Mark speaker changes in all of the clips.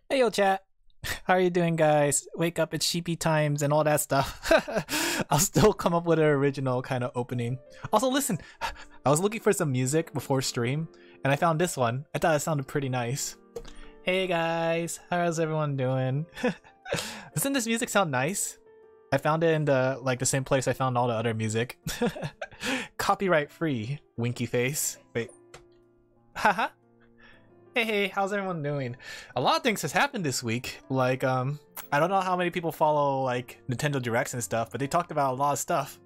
Speaker 1: Hey yo chat, how are you doing guys? Wake up, it's sheepy times and all that stuff. I'll still come up with an original kind of opening. Also listen, I was looking for some music before stream and I found this one. I thought it sounded pretty nice. Hey guys, how's everyone doing? Doesn't this music sound nice? I found it in the same place I found all the other music. Copyright free, winky face. Wait. Haha. Hey, how's everyone doing? A lot of things has happened this week. Like, I don't know how many people follow like Nintendo Directs and stuff, but they talked about a lot of stuff.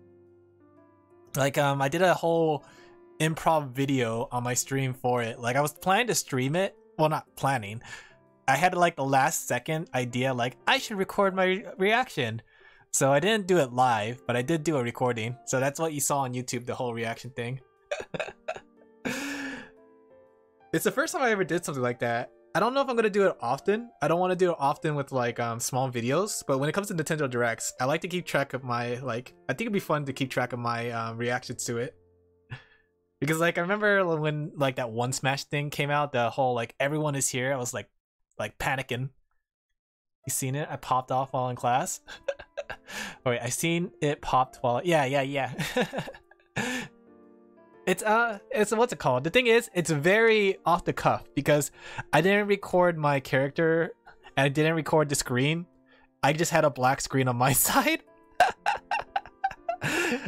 Speaker 1: Like, I did a whole improv video on my stream for it. Like, I was planning to stream it. Well, not planning. I had like the last second idea, like, I should record my reaction. So I didn't do it live, but I did do a recording. So that's what you saw on YouTube, the whole reaction thing. It's the first time I ever did something like that. I don't know if I'm gonna do it often. I don't want to do it often with like small videos, but when it comes to Nintendo Directs, I like to keep track of my I think it'd be fun to keep track of my reactions to it. Because like I remember when like that one Smash thing came out, the whole like everyone is here, I was like panicking. You seen it? I popped off while in class. Oh wait, I seen it popped while yeah. It's what's it called? The thing is, it's very off the cuff because I didn't record my character and I didn't record the screen. I just had a black screen on my side.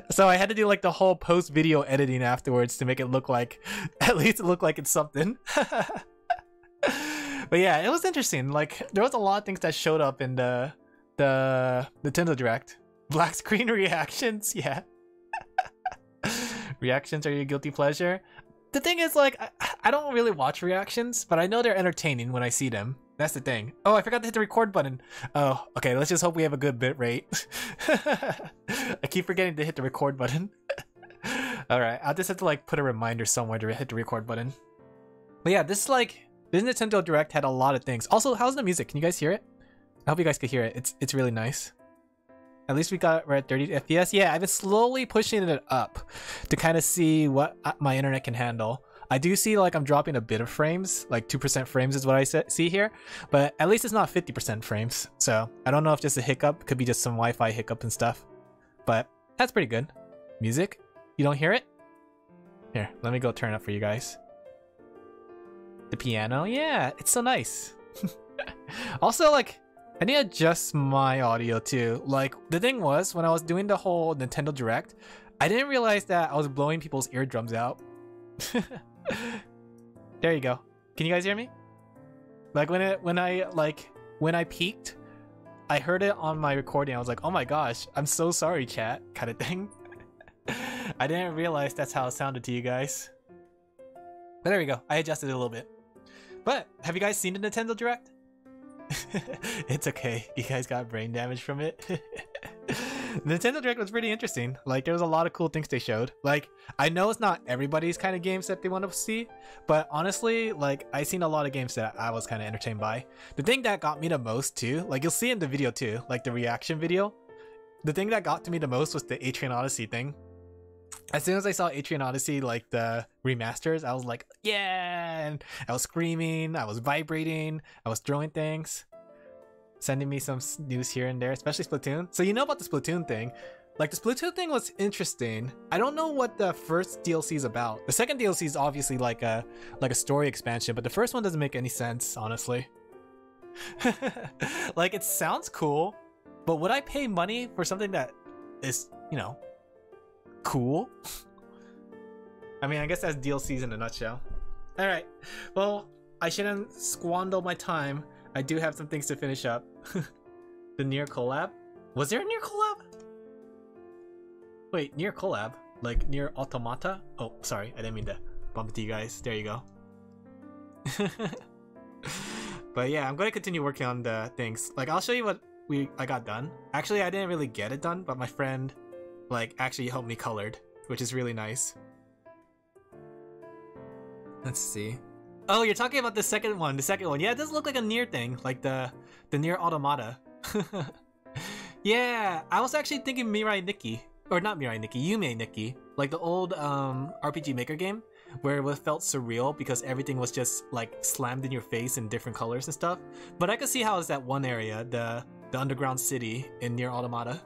Speaker 1: So I had to do like the whole post video editing afterwards to make it look like, at least it look like it's something. But yeah, it was interesting. Like there was a lot of things that showed up in the Nintendo Direct. Black screen reactions, yeah. Reactions are your guilty pleasure? The thing is, like, I don't really watch reactions, but I know they're entertaining when I see them. That's the thing. Oh, I forgot to hit the record button. Oh, okay, let's just hope we have a good bit rate. I keep forgetting to hit the record button. Alright, I'll just have to, like, put a reminder somewhere to hit the record button. But yeah, this Nintendo Direct had a lot of things. Also, how's the music? Can you guys hear it? I hope you guys could hear it. It's really nice. At least we're at 30 FPS. Yeah, I've been slowly pushing it up to kind of see what my internet can handle. I do see like I'm dropping a bit of frames, like 2% frames is what I see here, but at least it's not 50% frames. So I don't know if just a hiccup, could be just some Wi-Fi hiccup and stuff, but that's pretty good. Music? You don't hear it? Here, let me go turn it up for you guys. The piano? Yeah, it's so nice. Also, like, I need to adjust my audio too. Like, the thing was, when I was doing the whole Nintendo Direct, I didn't realize that I was blowing people's eardrums out. There you go. Can you guys hear me? Like, when I peaked, I heard it on my recording. I was like, oh my gosh, I'm so sorry, chat, kind of thing. I didn't realize that's how it sounded to you guys. But there we go. I adjusted it a little bit. But, have you guys seen the Nintendo Direct? It's okay, you guys got brain damage from it. Nintendo Direct was pretty interesting. Like there was a lot of cool things they showed. Like I know it's not everybody's kind of games that they want to see, but honestly, like I seen a lot of games that I was kind of entertained by. The thing that got me the most too, like you'll see in the video too, like the reaction video, the thing that got to me the most was the Atrian Odyssey thing. As soon as I saw Atrian Odyssey, like the remasters, I was like, yeah! And I was screaming, I was vibrating, I was throwing things, sending me some news here and there, especially Splatoon. So you know about the Splatoon thing. Like the Splatoon thing was interesting. I don't know what the first DLC is about. The second DLC is obviously like a story expansion, but the first one doesn't make any sense, honestly. Like it sounds cool, but would I pay money for something that is, you know, cool? I mean, I guess that's DLCs in a nutshell. Alright, well, I shouldn't squander my time. I do have some things to finish up. The Nier collab? Was there a Nier collab? Wait, Nier collab? Like Nier Automata? Oh, sorry, I didn't mean to bump into you guys. There you go. But yeah, I'm going to continue working on the things. Like, I'll show you what I got done. Actually, I didn't really get it done, but my friend like actually helped me colored, which is really nice. Let's see. Oh, you're talking about the second one. The second one. Yeah, it does look like a Nier thing, like the Nier Automata. Yeah, I was actually thinking Mirai Nikki. Or not Mirai Nikki, Yume Nikki. Like the old RPG Maker game. where it felt surreal because everything was just like slammed in your face in different colors and stuff. But I could see how it's that one area, the underground city in near Automata.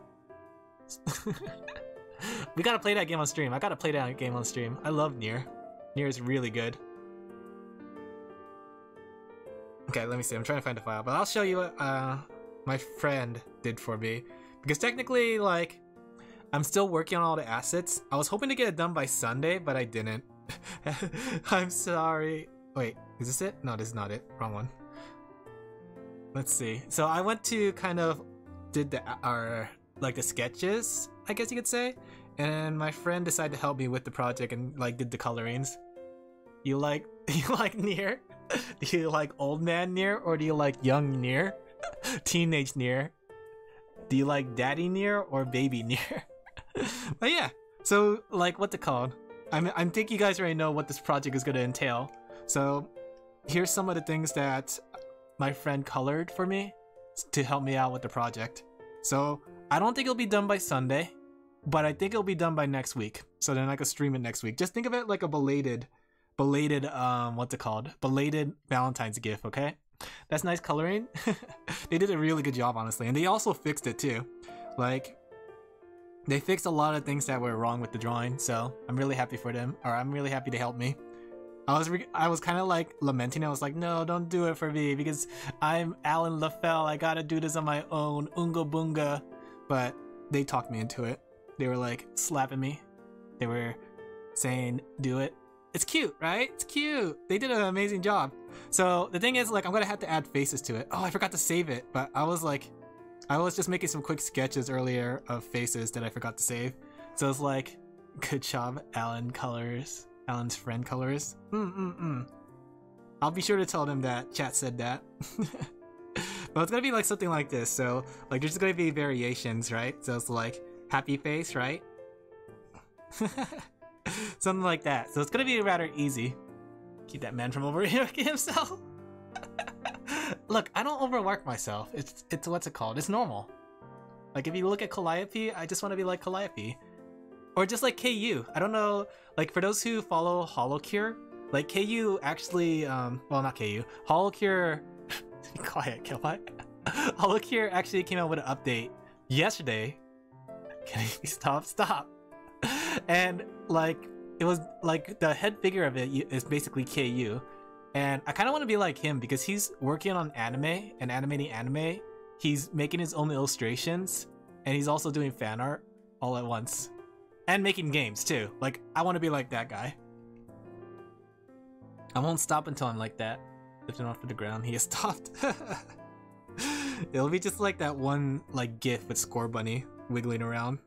Speaker 1: We gotta play that game on stream. I gotta play that game on stream. I love Nier. Nier is really good. Okay, let me see. I'm trying to find the file, but I'll show you what my friend did for me. Because technically, like, I'm still working on all the assets. I was hoping to get it done by Sunday, but I didn't. I'm sorry. Wait, is this it? No, this is not it. Wrong one. Let's see. So I went to kind of did the sketches, I guess you could say, and my friend decided to help me with the project and like did the colorings. You like Nier? Do you like old man Nier or do you like young Nier? Teenage Nier? Do you like daddy Nier or baby Nier? But yeah, so like what's it called? I think you guys already know what this project is gonna entail. So here's some of the things that my friend colored for me to help me out with the project. So I don't think it'll be done by Sunday, but I think it'll be done by next week. So then I can stream it next week. Just think of it like a belated what's it called? Belated Valentine's gift, okay? That's nice coloring. They did a really good job, honestly. And they also fixed it too. Like, they fixed a lot of things that were wrong with the drawing, so I'm really happy for them. Or I'm really happy they helped me. I was kind of like lamenting. I was like, no, don't do it for me because I'm Alan LaFell. I gotta do this on my own. Unga boonga. But they talked me into it. They were like slapping me. They were saying, do it. It's cute, right? It's cute. They did an amazing job. So the thing is, like, I'm gonna have to add faces to it. Oh, I forgot to save it. But I was just making some quick sketches earlier of faces that I forgot to save. So it's like, good job, Alan Colors. Alan's friend Colors. I'll be sure to tell them that chat said that. But it's gonna be like something like this. So like there's gonna be variations, right? So it's like happy face, right? Something like that. So it's gonna be rather easy. Keep that man from overworking himself. Look, I don't overwork myself. It's what's it called? It's normal. Like if you look at Calliope, I just want to be like Calliope. Or just like KU. I don't know, like for those who follow HoloCure, like KU actually, well not KU, HoloCure, quiet, Killbot. HoloCure actually came out with an update yesterday. Can you stop? And like, it was like the head figure of it is basically KU. And I kind of want to be like him because he's working on anime and animating anime. He's making his own illustrations and he's also doing fan art all at once. And making games too. Like, I want to be like that guy. I won't stop until I'm like that. Lifting off to the ground, he has stopped. It'll be just like that one like GIF with Score Bunny wiggling around.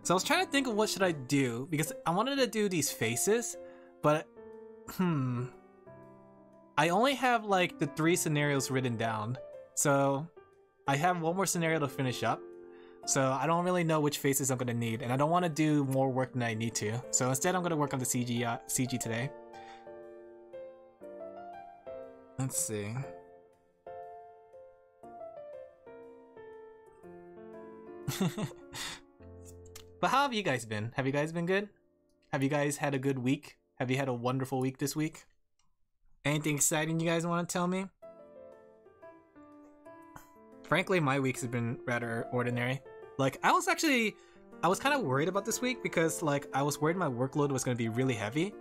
Speaker 1: So I was trying to think of what should I do because I wanted to do these faces, but I only have like the 3 scenarios written down. So I have one more scenario to finish up. So I don't really know which faces I'm gonna need, and I don't want to do more work than I need to. So instead, I'm gonna work on the CG today. Let's see. But how have you guys been? Have you guys been good? Have you guys had a good week? Have you had a wonderful week this week? Anything exciting you guys want to tell me? Frankly, my weeks have been rather ordinary. Like, I was kind of worried about this week because, like, I was worried my workload was going to be really heavy,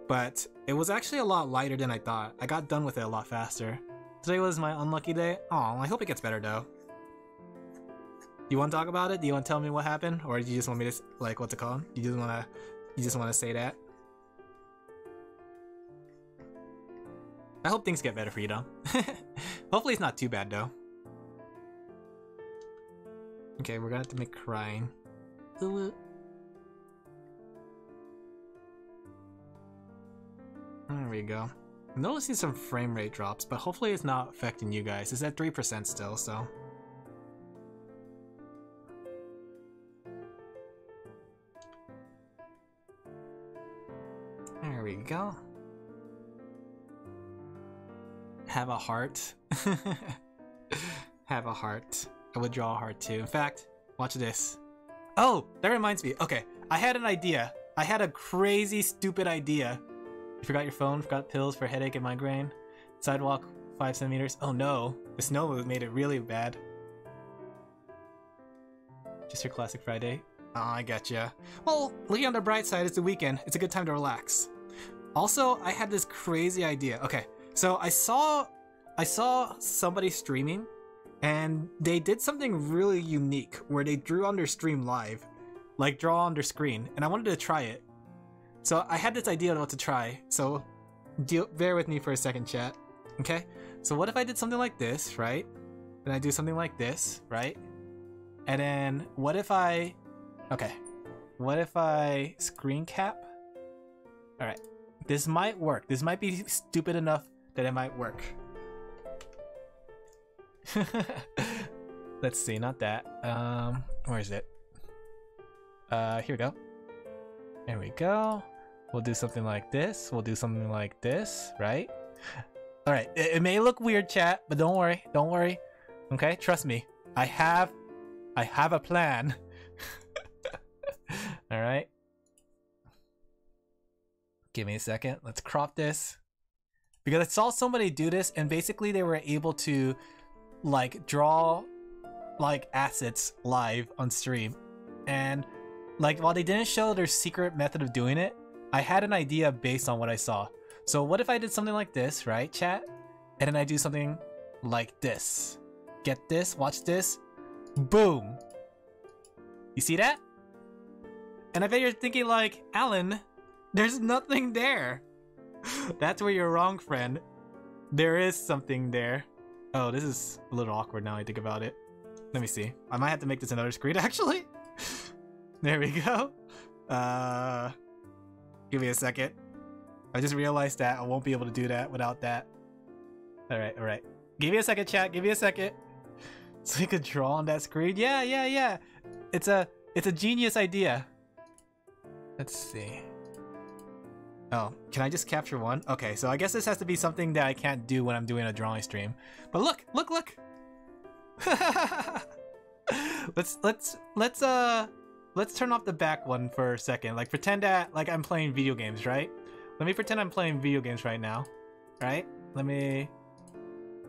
Speaker 1: but it was actually a lot lighter than I thought. I got done with it a lot faster. Today was my unlucky day. Oh, I hope it gets better, though. You want to talk about it? Do you want to tell me what happened? Or do you just want me to, like, what's it called? You just want to say that? I hope things get better for you, though. Hopefully it's not too bad, though. Okay, we're gonna have to make crying. There we go. I'm noticing some frame rate drops, but hopefully it's not affecting you guys. It's at 3% still, so. There we go. Have a heart. Have a heart. I would draw a heart too. In fact, watch this. Oh, that reminds me. Okay, I had an idea. I had a crazy, stupid idea. You forgot your phone, forgot pills for headache and migraine. Sidewalk 5 centimeters. Oh no, the snow made it really bad. Just your classic Friday. Oh, I gotcha. Well, looking on the bright side, it's the weekend. It's a good time to relax. Also, I had this crazy idea. Okay, so I saw somebody streaming, and they did something really unique where they drew on their stream live, like draw on their screen, and I wanted to try it. So I had this idea of what to try. So bear with me for a second, chat. Okay. So what if I did something like this, right? Then I do something like this, right? And then what if I... Okay. What if I screen cap? Alright. This might work. This might be stupid enough that it might work. Let's see, not that. Where is it? Here we go. There we go. We'll do something like this. We'll do something like this, right? Alright, it may look weird, chat, but don't worry. Don't worry. Okay, trust me. I have a plan. Alright. Give me a second. Let's crop this. Because I saw somebody do this, and basically they were able to like draw like assets live on stream. And like while they didn't show their secret method of doing it, I had an idea based on what I saw. So what if I did something like this, right, chat? And then I do something like this. Get this, watch this. Boom. You see that? And I bet you're thinking like, Alan, there's nothing there. That's where you're wrong, friend. There is something there. Oh, this is a little awkward now I think about it. Let me see. I might have to make this another screen actually. There we go. Give me a second. I just realized that I won't be able to do that without that. Alright, alright. Give me a second, chat. Give me a second. So you could draw on that screen? Yeah. It's a genius idea. Let's see. Oh, can I just capture one? Okay, so I guess this has to be something that I can't do when I'm doing a drawing stream. But look! Let's turn off the back one for a second. Like pretend that like I'm playing video games, right? Let me pretend I'm playing video games right now. Right? Let me...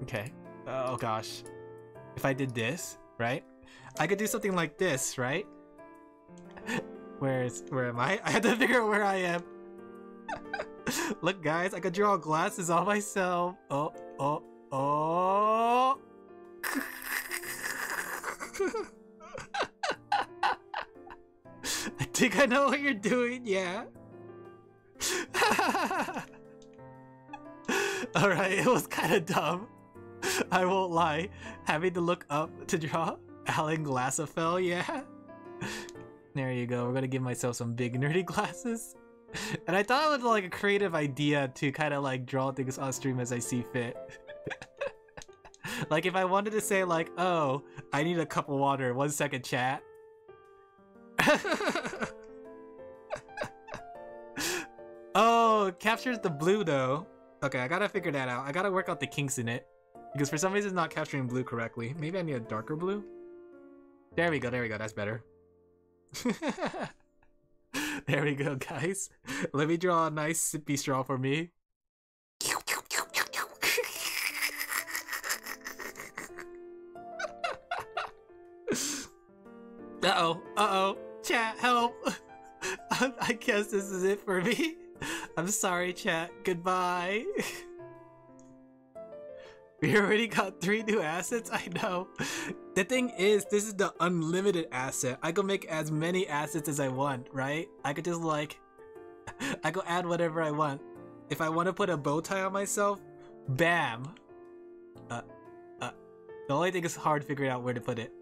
Speaker 1: Okay. Oh gosh. If I did this, right? I could do something like this, right? Where am I? I had to figure out where I am. Look guys, I could draw glasses on myself. Oh. I think I know what you're doing, yeah. Alright, it was kind of dumb. I won't lie. Having to look up to draw Alan Glassafell, yeah. There you go. We're gonna give myself some big nerdy glasses. And I thought it was like a creative idea to kind of like draw things on stream as I see fit. Like if I wanted to say like, oh, I need a cup of water, 1 second chat. Oh, it captures the blue though. Okay, I gotta figure that out. I gotta work out the kinks in it. Because for some reason it's not capturing blue correctly. Maybe I need a darker blue? There we go, that's better. There we go, guys. Let me draw a nice sippy straw for me. Uh-oh. Chat, help. I guess this is it for me. I'm sorry, chat. Goodbye. We already got 3 new assets? I know. The thing is, this is the unlimited asset. I can make as many assets as I want, right? I could just like... I could add whatever I want. If I want to put a bow tie on myself, bam! The only thing is hard figuring out where to put it.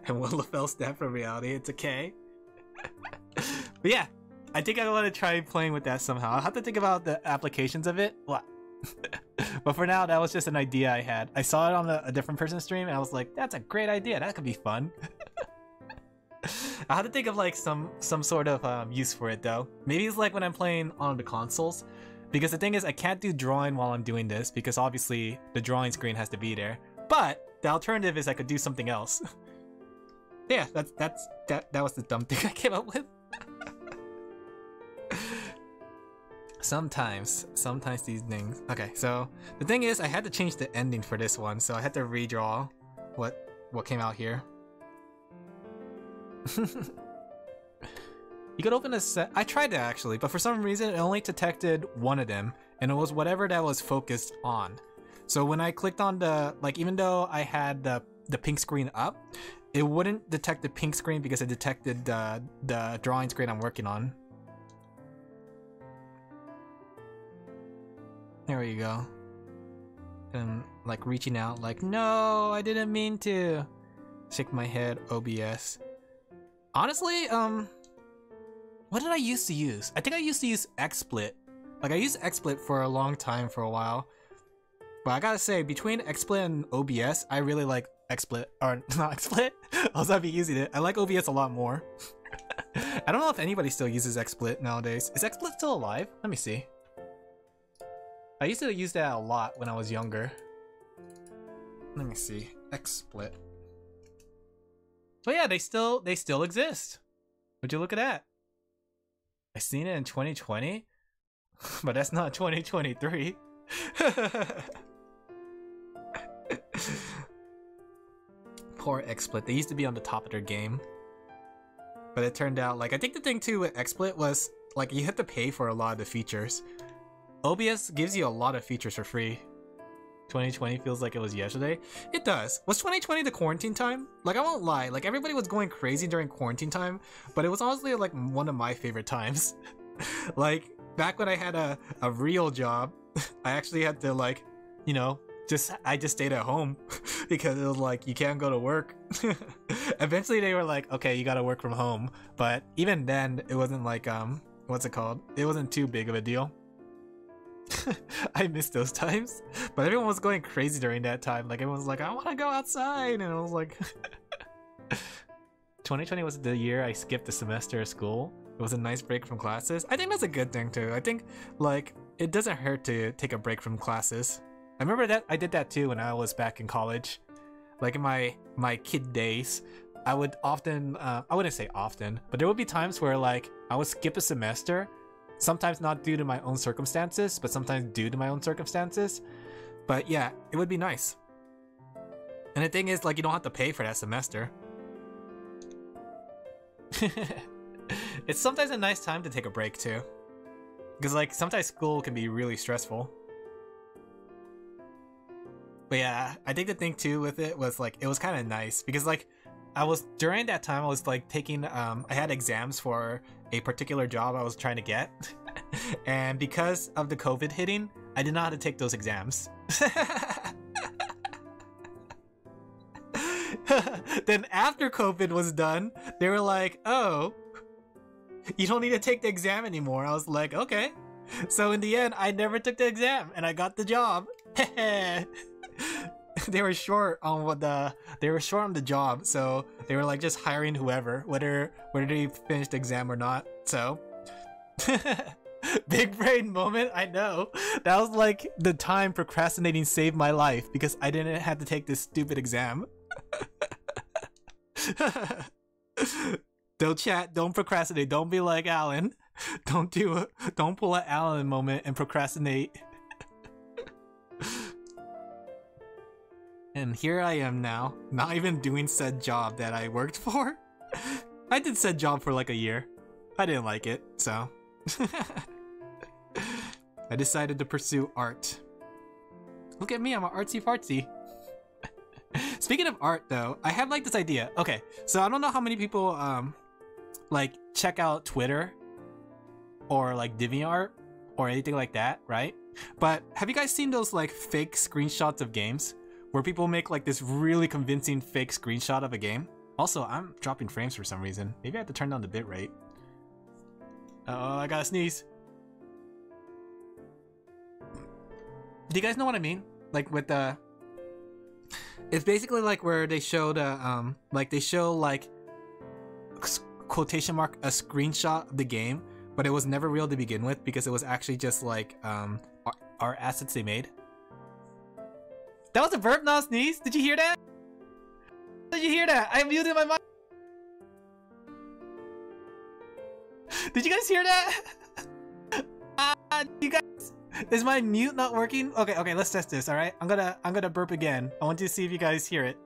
Speaker 1: And one LaFell snap from reality, it's okay. But yeah, I think I want to try playing with that somehow. I'll have to think about the applications of it. What? But for now, that was just an idea I had. I saw it on a different person's stream and I was like, that's a great idea. That could be fun. I have to think of like some sort of use for it though. Maybe it's like when I'm playing on the consoles. Because the thing is, I can't do drawing while I'm doing this because obviously the drawing screen has to be there. But the alternative is I could do something else. Yeah, that was the dumb thing I came up with. Sometimes these things. Okay, so the thing is, I had to change the ending for this one, so I had to redraw what came out here. You could open a set. I tried that actually, but for some reason it only detected one of them, and it was whatever that was focused on. So when I clicked on the, like, even though I had the pink screen up, it wouldn't detect the pink screen because it detected the drawing screen I'm working on. There we go. And like reaching out like, no, I didn't mean to. Shake my head, OBS. Honestly, what did I used to use? I think I used to use XSplit. Like I used XSplit for a long time for a while. But I gotta say, between XSplit and OBS, I really like XSplit, or not XSplit. I was be using it. I like OBS a lot more. I don't know if anybody still uses XSplit nowadays. Is XSplit still alive? Let me see. I used to use that a lot when I was younger. Let me see. XSplit. So yeah, they still exist. Would you look at that? I seen it in 2020, but that's not 2023. Poor XSplit. They used to be on the top of their game. But it turned out, like, I think the thing too with XSplit was, like, you had to pay for a lot of the features. OBS gives you a lot of features for free. 2020 feels like it was yesterday. It does. Was 2020 the quarantine time? Like, I won't lie, like, everybody was going crazy during quarantine time, but it was honestly, like, one of my favorite times. Like, back when I had a real job, I actually had to, like, you know, I just stayed at home because it was like, you can't go to work. Eventually they were like, okay, you gotta work from home. But even then, it wasn't like, what's it called? It wasn't too big of a deal. I missed those times. But everyone was going crazy during that time. Like, everyone was like, I wanna go outside. And I was like... 2020 was the year I skipped a semester of school. It was a nice break from classes. I think that's a good thing too. I think, like, it doesn't hurt to take a break from classes. I remember that I did that too when I was back in college. Like in my kid days, I would often, I wouldn't say often, but there would be times where like I would skip a semester, sometimes not due to my own circumstances, but sometimes due to my own circumstances. But yeah, it would be nice. And the thing is, like, you don't have to pay for that semester. It's sometimes a nice time to take a break too. Because like sometimes school can be really stressful. But yeah, I think the thing too with it was like, it was kind of nice because like during that time I was like taking, I had exams for a particular job I was trying to get. And because of the COVID hitting, I did not have to take those exams. Then after COVID was done, they were like, oh, you don't need to take the exam anymore. I was like, okay. So in the end, I never took the exam and I got the job. They were short on the job, so they were like just hiring whoever, whether they finished the exam or not. So big brain moment, I know. That was like the time procrastinating saved my life because I didn't have to take this stupid exam. Don't chat, don't procrastinate, don't be like Alan. Don't pull an Alan moment and procrastinate. And here I am now, not even doing said job that I worked for. I did said job for like a year. I didn't like it, so. I decided to pursue art. Look at me, I'm an artsy fartsy. Speaking of art though, I have like this idea. Okay, so I don't know how many people like check out Twitter or like DeviantArt or anything like that, right? But have you guys seen those like fake screenshots of games? Where people make like this really convincing fake screenshot of a game. Also, I'm dropping frames for some reason. Maybe I have to turn down the bitrate. Oh, I gotta sneeze. Do you guys know what I mean? Like with the... It's basically like where they show the, like they show like, quotation mark, a screenshot of the game, but it was never real to begin with because it was actually just like, our assets they made. That was a burp, not a sneeze. Did you hear that? Did you hear that? I muted my mic. Did you guys hear that? You guys, is my mute not working? Okay, let's test this. All right, I'm gonna burp again. I want you to see if you guys hear it.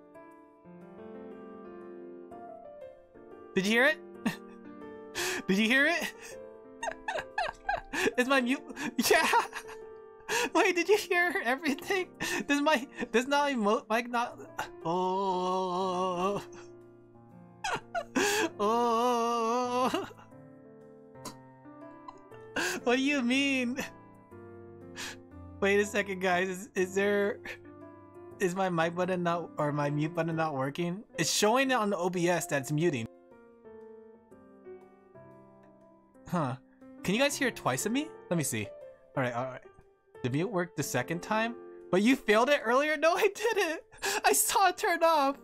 Speaker 1: Did you hear it? Did you hear it? Is my mute? Yeah. Wait, did you hear everything? Does my mic not? Oh. Oh. What do you mean? Wait a second, guys. Is my mic button not, or my mute button not working? It's showing it on the OBS that's muting. Huh. Can you guys hear twice of me? Let me see. Alright. The mute worked the second time? But you failed it earlier? No, I didn't! I saw it turned off!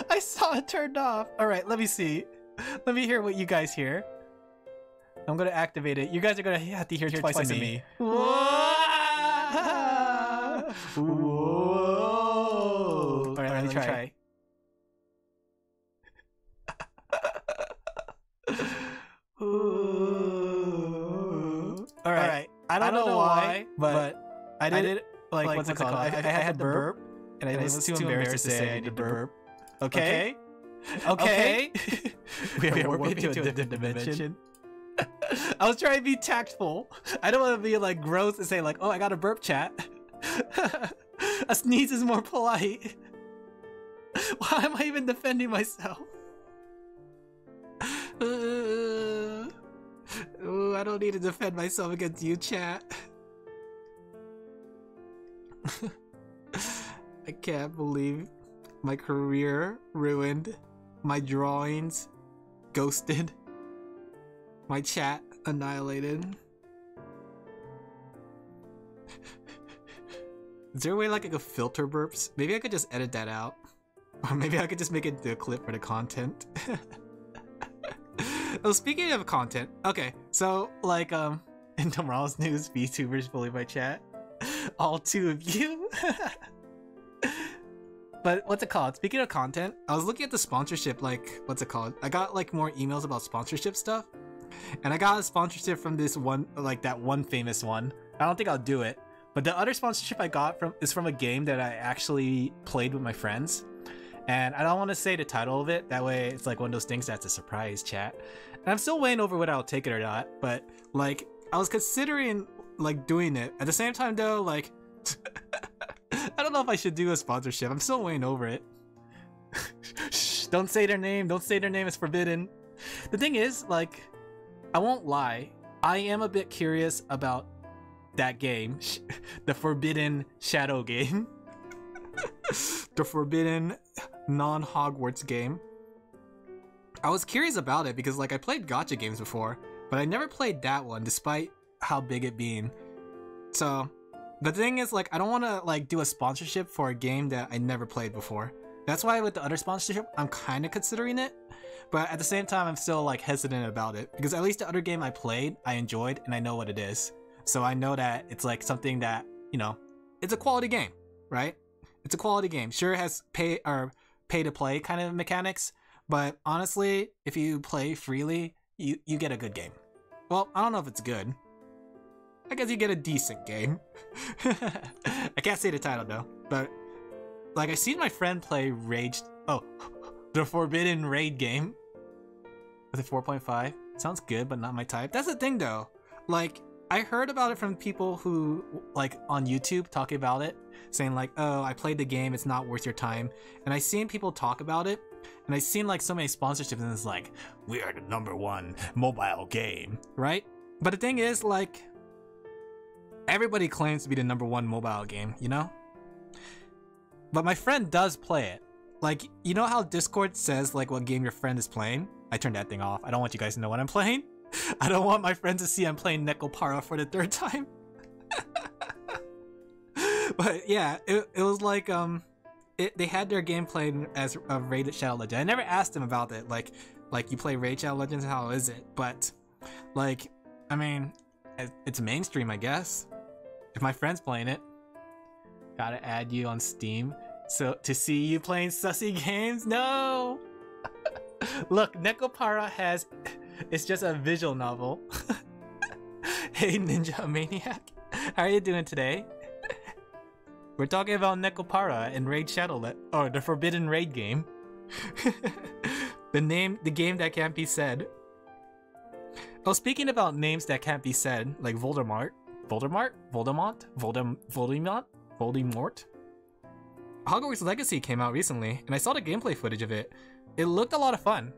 Speaker 1: I saw it turned off! Alright, let me see. Let me hear what you guys hear. I'm gonna activate it. You guys are gonna have to hear twice of me. Whoa! Whoa! Alright, let me try. Alright. I don't know why, but I did like what's it called? I had to burp, and I was too embarrassed to say I need to burp. Okay? Okay? We are warping to a different dimension. I was trying to be tactful. I don't want to be like gross and say like, oh, I got a burp, chat. A sneeze is more polite. Why am I even defending myself? Ooh, I don't need to defend myself against you, chat. I can't believe my career ruined, my drawings ghosted, my chat annihilated. Is there a way like I could filter burps? Maybe I could just edit that out. Or maybe I could just make it the clip for the content. Oh, speaking of content, okay, so like in tomorrow's news, VTubers bully my chat. All two of you. But what's it called? Speaking of content, I was looking at the sponsorship, like, what's it called? I got like more emails about sponsorship stuff. And I got a sponsorship from this one, like that one famous one. I don't think I'll do it. But the other sponsorship I got is from a game that I actually played with my friends. And I don't want to say the title of it. That way it's like one of those things that's a surprise, chat. And I'm still weighing over whether I'll take it or not. But like, I was considering like doing it. At the same time though, like, I don't know if I should do a sponsorship. I'm still weighing over it. Shh, don't say their name. Don't say their name. It's forbidden. The thing is, like, I won't lie. I am a bit curious about that game. The Forbidden Shadow game. The Forbidden non-Hogwarts game. I was curious about it because like I played gacha games before, but I never played that one despite how big it being. So the thing is like I don't want to like do a sponsorship for a game that I never played before. That's why with the other sponsorship I'm kind of considering it, but at the same time I'm still like hesitant about it because at least the other game I played I enjoyed and I know what it is. So I know that it's like something that, you know, it's a quality game, right? It's a quality game. Sure, it has pay to play kind of mechanics, but honestly, if you play freely, you get a good game. Well, I don't know if it's good. I guess you get a decent game. I can't say the title though, but like I seen my friend play the Forbidden Raid game. With a 4.5. Sounds good, but not my type. That's the thing though. Like, I heard about it from people who, like, on YouTube talking about it, saying like, oh, I played the game, it's not worth your time. And I seen people talk about it, and I seen like so many sponsorships, and it's like, we are the #1 mobile game, right? But the thing is, like, everybody claims to be the #1 mobile game, you know? But my friend does play it. Like, you know how Discord says like what game your friend is playing? I turned that thing off. I don't want you guys to know what I'm playing. I don't want my friends to see I'm playing nekopara for the 3rd time. But yeah, it was like they had their gameplay as a Raid Shadow Legends. I never asked them about it. Like you play Raid Shadow Legends, how is it? But like, I mean, it's mainstream, I guess. If my friend's playing it, gotta add you on Steam so to see you playing sussy games. No. Look, nekopara it's just a visual novel. Hey Ninja Maniac, how are you doing today? We're talking about Nekopara and Raid Shadowlet, or the Forbidden Raid game. The game that can't be said. Oh, speaking about names that can't be said, like Voldemort. Hogwarts Legacy came out recently, and I saw the gameplay footage of it. It looked a lot of fun.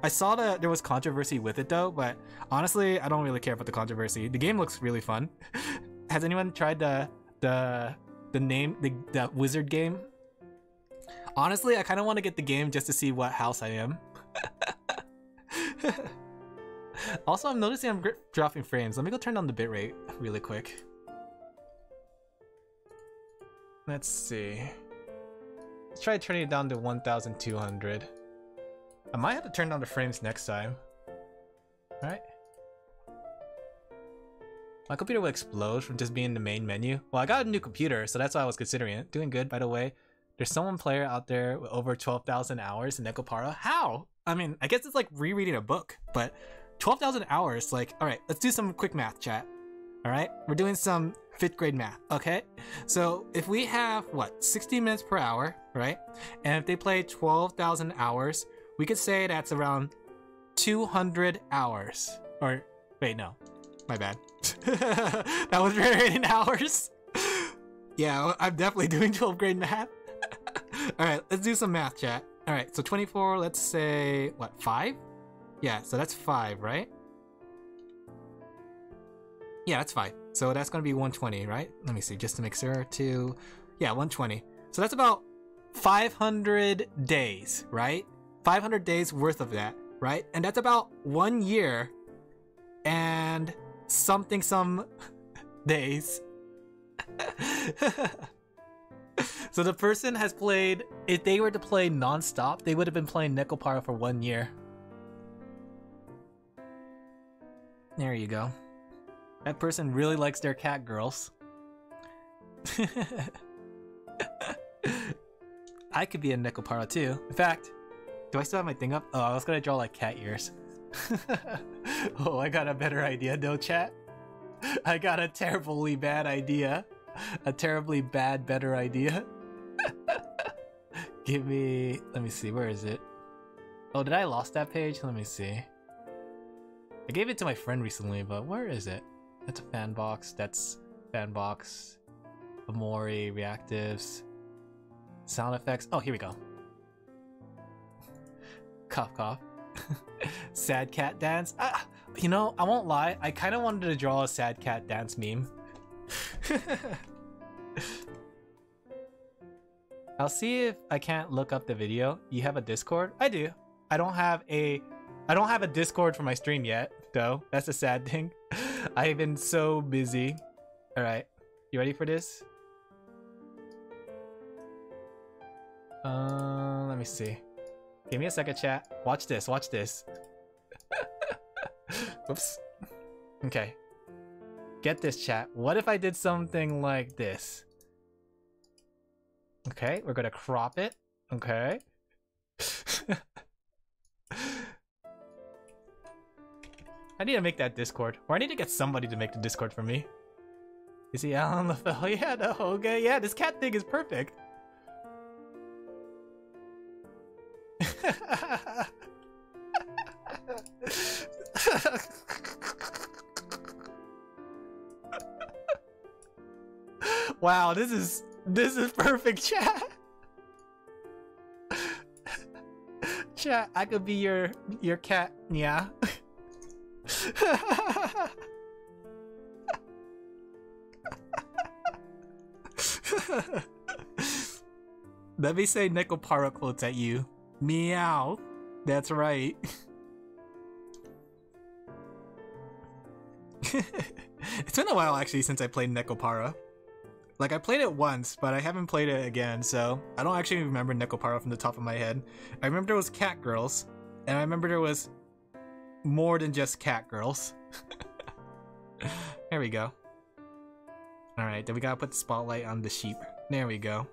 Speaker 1: I saw that there was controversy with it though, but honestly, I don't really care about the controversy. The game looks really fun. Has anyone tried the wizard game? Honestly, I kind of want to get the game just to see what house I am. Also, I'm noticing I'm dropping frames. Let me go turn down the bitrate really quick. Let's see. Let's try turning it down to 1200. I might have to turn down the frames next time. Alright. My computer will explode from just being in the main menu. Well, I got a new computer, so that's why I was considering it. Doing good, by the way. There's someone player out there with over 12,000 hours in Nekopara. How? I mean, I guess it's like rereading a book, but 12,000 hours, like, alright, let's do some quick math, chat. Alright, we're doing some 5th grade math, okay? So if we have, what, 60 minutes per hour, right? And if they play 12,000 hours, we could say that's around 200 hours. Or, wait, no. My bad. That was rereading hours. Yeah, I'm definitely doing 12th grade math. Alright, let's do some math, chat. Alright, so 24, let's say, what, 5? Yeah, so that's 5, right? Yeah, that's 5. So that's going to be 120, right? Let me see, just to make sure. Yeah, 120. So that's about 500 days, right? 500 days worth of that, right? And that's about 1 year and something some days. So the person has played, if they were to play non-stop, they would have been playing Nekopara for 1 year. There you go. That person really likes their cat girls. I could be a Nekopara too. In fact, do I still have my thing up? Oh, I was gonna draw like cat ears. Oh, I got a better idea, no chat? I got a terribly bad idea. A terribly bad, better idea. Give me... Let me see, where is it? Oh, did I lost that page? Let me see. I gave it to my friend recently, but where is it? That's a fan box. That's fan box. Amori, reactives. Sound effects. Oh, here we go. Cough, cough. Sad cat dance. You know, I won't lie. I kind of wanted to draw a sad cat dance meme. I'll see if I can't look up the video. You have a Discord? I do. I don't have a Discord for my stream yet, though. That's a sad thing. I've been so busy. All right, you ready for this? Let me see. Give me a second, chat. Watch this. Watch this. Whoops. Okay. Get this, chat. What if I did something like this? Okay, we're gonna crop it. Okay. I need to make that Discord. Or I need to get somebody to make the Discord for me. Is he Alan LaFell? Yeah, no, okay, yeah, this cat thing is perfect. Wow, this is perfect, chat. Chat, I could be your cat, yeah. Let me say Nekopara quotes at you. Meow. That's right. It's been a while actually since I played Nekopara. Like, I played it once, but I haven't played it again, so I don't actually remember Nekopara from the top of my head. I remember there was cat girls, and I remember there was more than just cat girls. There we go. Alright, then we gotta put the spotlight on the sheep. There we go.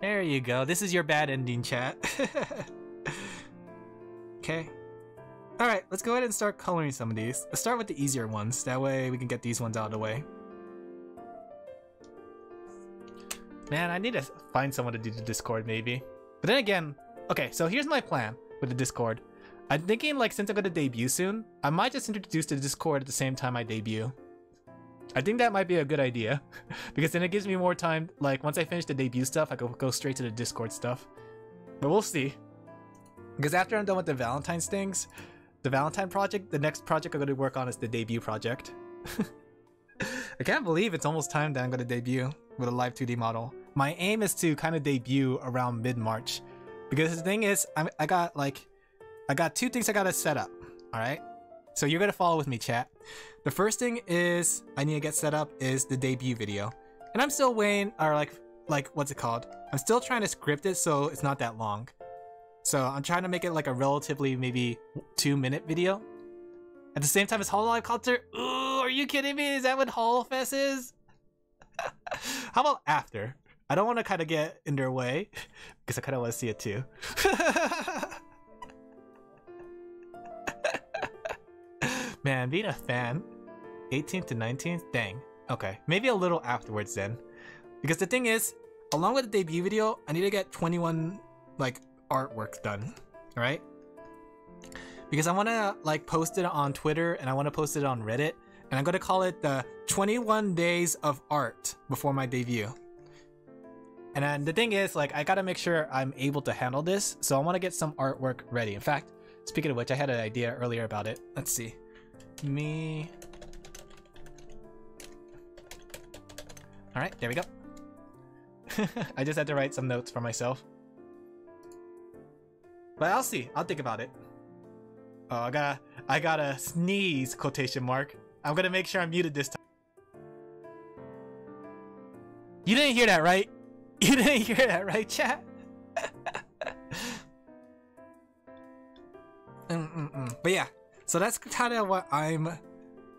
Speaker 1: There you go. This is your bad ending, chat. Okay. Alright, let's go ahead and start coloring some of these. Let's start with the easier ones. That way we can get these ones out of the way. Man, I need to find someone to do the Discord maybe. But then again, okay, so here's my plan with the Discord. I'm thinking like since I'm gonna debut soon, I might just introduce the Discord at the same time I debut. I think that might be a good idea because then it gives me more time. Like once I finish the debut stuff, I go straight to the Discord stuff. But we'll see. Because after I'm done with the Valentine's things, the Valentine project, the next project I'm going to work on is the debut project. I can't believe it's almost time that I'm going to debut with a live 2D model. My aim is to kind of debut around mid-March. Because the thing is, I got two things I got to set up. Alright? So you're going to follow with me, chat. The first thing is I need to get set up is the debut video. And I'm still waiting, or like what's it called? I'm still trying to script it so it's not that long. So I'm trying to make it like a relatively maybe 2-minute video. At the same time as Hololive Concert. Ooh, are you kidding me? Is that what HoloFest is? How about after? I don't want to kind of get in their way because I kind of want to see it too. Man, being a fan, 18th to 19th, dang. Okay, maybe a little afterwards then. Because the thing is, along with the debut video, I need to get 21 like artwork done, right? Because I want to like post it on Twitter and I want to post it on Reddit, and I'm going to call it the 21 days of art before my debut. And then the thing is, like, I got to make sure I'm able to handle this, so I want to get some artwork ready. In fact, speaking of which, I had an idea earlier about it. Let's see. Alright, there we go. I just had to write some notes for myself. But I'll see. I'll think about it. Oh, I gotta sneeze, quotation mark. I'm gonna make sure I'm muted this time. You didn't hear that, right? You didn't hear that, right, chat? But yeah, so that's kind of what I'm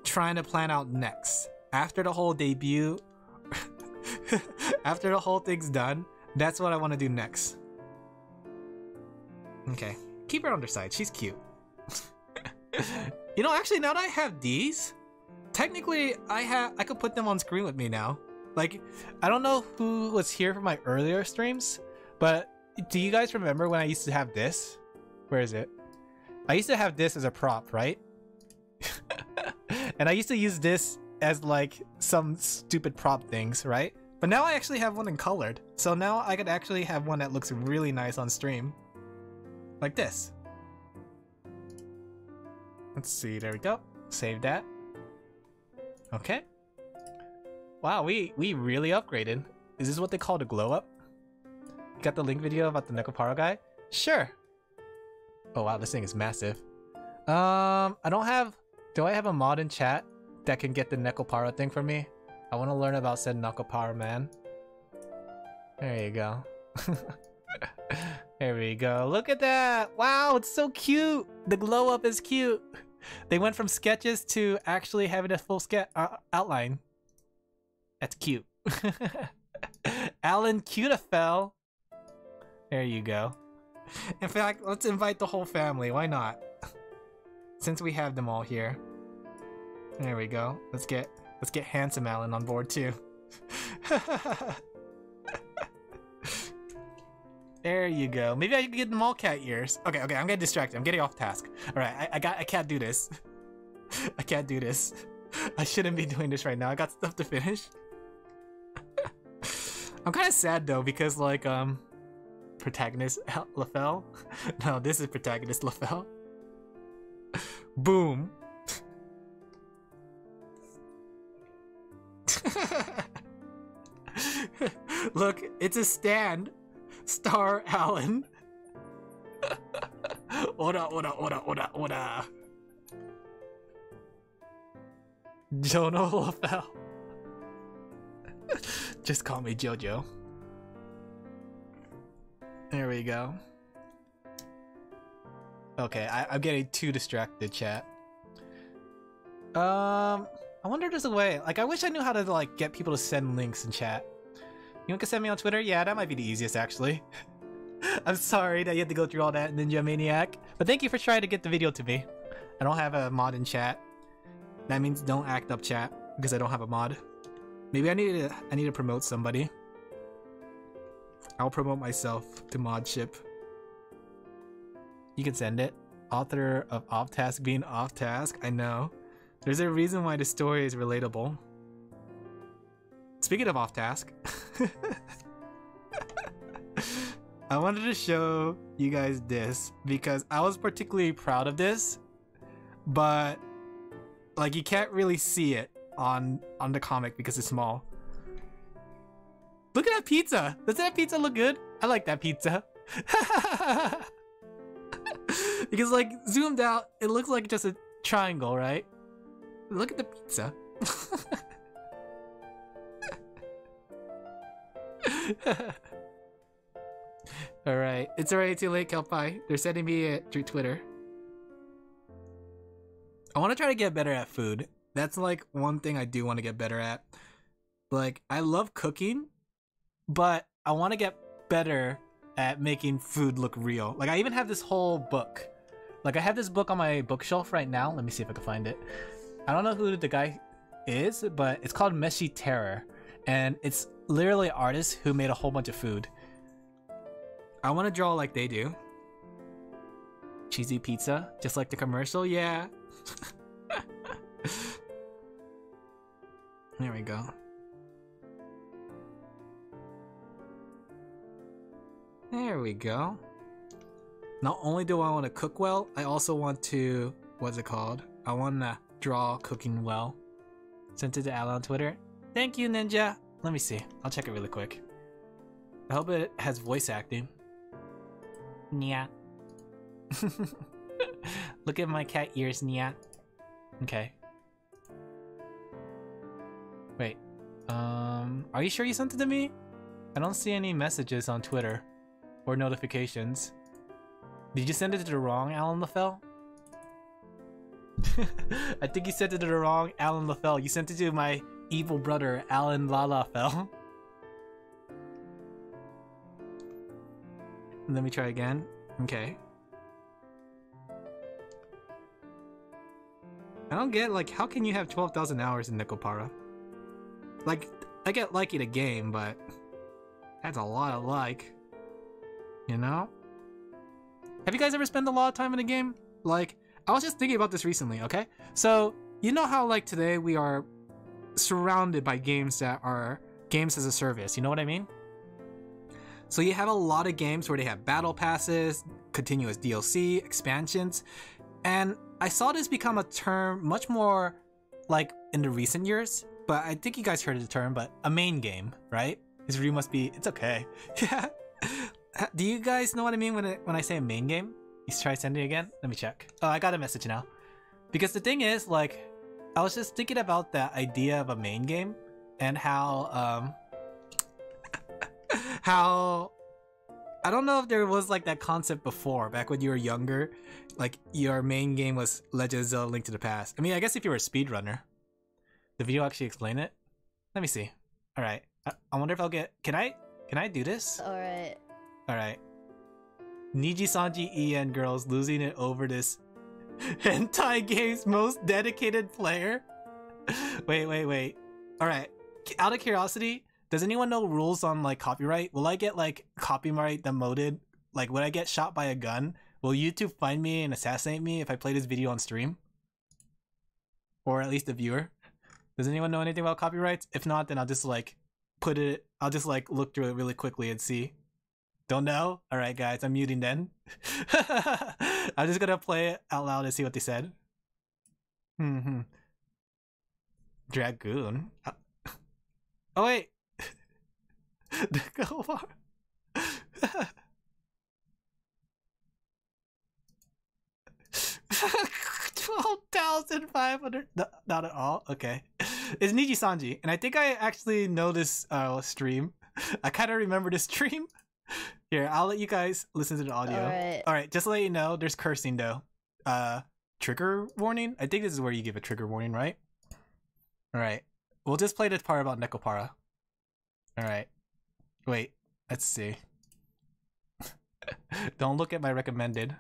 Speaker 1: trying to plan out next. After the whole debut, after the whole thing's done, that's what I want to do next. Okay, keep her on her side. She's cute. You know, actually, now that I have these, technically, I could put them on screen with me now. Like, I don't know who was here for my earlier streams, but do you guys remember when I used to have this? Where is it? I used to have this as a prop, right? And I used to use this as like some stupid prop things, right? But now I actually have one in colored. So now I could actually have one that looks really nice on stream. Like this. Let's see, there we go. Save that. Okay. Wow, we really upgraded. Is this what they call the glow up? Got the link video about the nekopara guy? Sure. Oh wow, this thing is massive. I don't have... Do I have a mod in chat that can get the nekopara thing for me? I want to learn about said nekopara man. There you go. There we go. Look at that! Wow, it's so cute! The glow up is cute! They went from sketches to actually having a full outline. That's cute. Alan Cutafel. There you go. In fact, let's invite the whole family. Why not? Since we have them all here. There we go. Let's get handsome Alan on board too. There you go. Maybe I can get them all cat ears. Okay, I'm getting distracted. I'm getting off task. All right, I can't do this. I can't do this. I shouldn't be doing this right now. I got stuff to finish. I'm kind of sad though because like protagonist LaFell. No, this is protagonist LaFell. Boom. Look, it's a stand. Star Alan. Ora. Jono LaFell. Just call me Jojo. There we go. Okay, I'm getting too distracted, chat. I wonder if there's a way. Like, I wish I knew how to like get people to send links in chat. You can send me on Twitter? Yeah, that might be the easiest, actually. I'm sorry that you had to go through all that, Ninja Maniac. But thank you for trying to get the video to me. I don't have a mod in chat. That means don't act up, chat, because I don't have a mod. Maybe I need to promote somebody. I'll promote myself to mod ship. You can send it. Author of Offtask being Offtask. I know. There's a reason why the story is relatable. Speaking of Offtask, I wanted to show you guys this because I was particularly proud of this, but like you can't really see it on the comic because it's small. Look at that pizza! Does that pizza look good? I like that pizza. Because like zoomed out, it looks like just a triangle, right? Look at the pizza. Alright, it's already too late, Kelpie. They're sending me it through Twitter. I want to try to get better at food. That's like one thing I do want to get better at. Like, I love cooking, but I want to get better at making food look real. Like, I even have this whole book. Like, I have this book on my bookshelf right now. Let me see if I can find it. I don't know who the guy is, but it's called Meshy Terror. And it's literally artists who made a whole bunch of food. I want to draw like they do. Cheesy pizza, just like the commercial, yeah. There we go. There we go. Not only do I want to cook well, I also want to, what's it called? I want to draw cooking well. Sent it to Al on Twitter. Thank you, Ninja. Let me see. I'll check it really quick. I hope it has voice acting. Nya. Look at my cat ears, Nya. Okay. Wait. Are you sure you sent it to me? I don't see any messages on Twitter or notifications. Did you send it to the wrong Alan LaFell? I think you sent it to the wrong Alan LaFell. You sent it to my evil brother, Alan LaFell. Let me try again. Okay. I don't get, like, how can you have 12,000 hours in Nekopara? Like, I get Likey the game, but that's a lot of like. You know? Have you guys ever spent a lot of time in a game? Like, I was just thinking about this recently, okay? So, you know how, like, today we are surrounded by games that are games as a service, you know what I mean? So you have a lot of games where they have battle passes, continuous DLC, expansions, and I saw this become a term much more, like, in the recent years, but I think you guys heard of the term, but a main game, right? His review must be, it's okay. Yeah. Do you guys know what I mean when I say a main game? You try sending it again? Let me check. Oh, I got a message now. Because the thing is, like, I was just thinking about the idea of a main game and how I don't know if there was like that concept before, back when you were younger, like your main game was Legend of Zelda: Link to the Past. I mean, I guess if you were a speedrunner. The video actually explain it? Let me see. Alright. I wonder if I'll get... Can I do this?
Speaker 2: Alright.
Speaker 1: Alright. Niji Sanji EN girls losing it over this hentai game's most dedicated player? Wait. Alright. Out of curiosity, does anyone know rules on like copyright? Will I get like copyright demoted? Like, would I get shot by a gun? Will YouTube find me and assassinate me if I play this video on stream? Or at least the viewer? Does anyone know anything about copyrights? If not, then I'll just like I'll just like look through it really quickly and see. Don't know? Alright guys, I'm muting then. I'm just gonna play it out loud and see what they said. Dragoon? Oh wait! Nekopara. 12,500. No, not at all. Okay. It's Niji Sanji, and I think I actually know this stream. I kind of remember this stream. Here, I'll let you guys listen to the audio. Alright, just to let you know, there's cursing though. Trigger warning? I think this is where you give a trigger warning, right? Alright. We'll just play this part about Nekopara. Alright. Wait, let's see. Don't look at my recommended.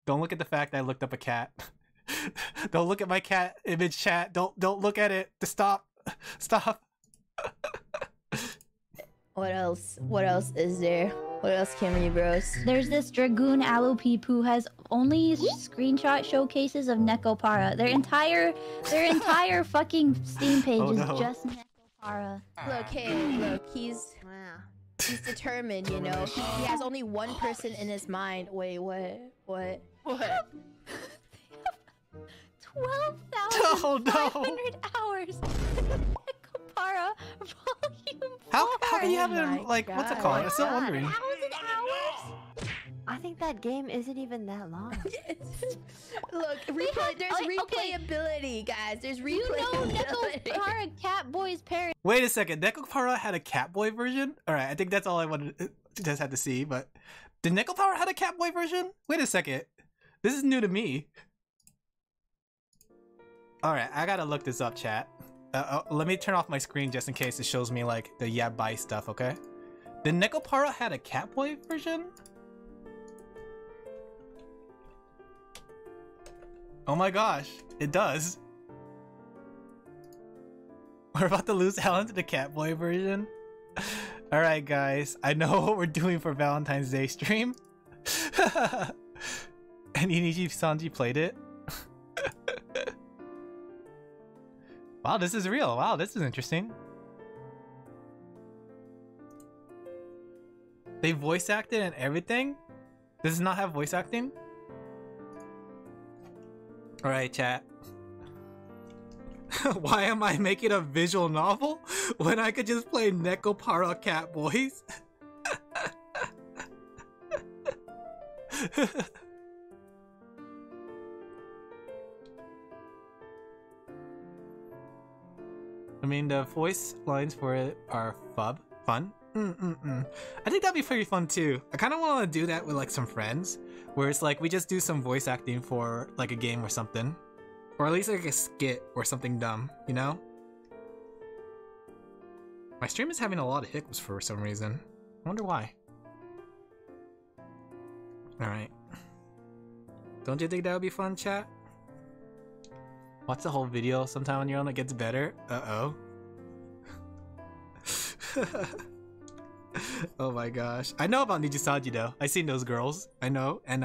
Speaker 1: Don't look at the fact that I looked up a cat. Don't look at my cat image, chat. Don't look at it. Stop. Stop.
Speaker 2: What else? What else is there? What else can we bros?
Speaker 3: There's this Dragoon Alopeep who has only screenshot showcases of Nekopara. Their entire fucking Steam page is just Nekopara.
Speaker 2: Look, hey, look, he's determined, you know. He has only one person in his mind. Wait, what? 12,500 hours. Nekopara Volume 4.
Speaker 1: How can you have him, like, what's it called? I'm still wondering.
Speaker 2: 1,000 hours?
Speaker 4: I think that game isn't even that long.
Speaker 2: Look, replay. There's replayability, guys. There's replayability.
Speaker 3: You know Nekopara Catboy's parent.
Speaker 1: Wait a second. Nekopara had a Catboy version? Alright, I think that's all I wanted to just had to see, but did Nekopara had a Catboy version? Wait a second. This is new to me. Alright, I gotta look this up, chat. Let me turn off my screen just in case it shows me like the yabai stuff, okay? Did Nekopara had a Catboy version? Oh my gosh, it does. We're about to lose Alan to the Catboy version. Alright guys, I know what we're doing for Valentine's Day stream. And Inichi Sanji played it. Wow, this is real. Wow, this is interesting. They voice acted and everything? Does it not have voice acting? Alright, chat. Why am I making a visual novel when I could just play Nekopara Catboys? I mean, the voice lines for it are fun. I think that'd be pretty fun too. I kind of want to do that with like some friends, where it's like we just do some voice acting for like a game or something, or at least like a skit or something dumb, you know? My stream is having a lot of hiccups for some reason. I wonder why. Alright. Don't you think that would be fun, chat? Watch the whole video sometime on your own, it gets better. Uh-oh. Oh my gosh. I know about Nijisaji though. I seen those girls. I know. And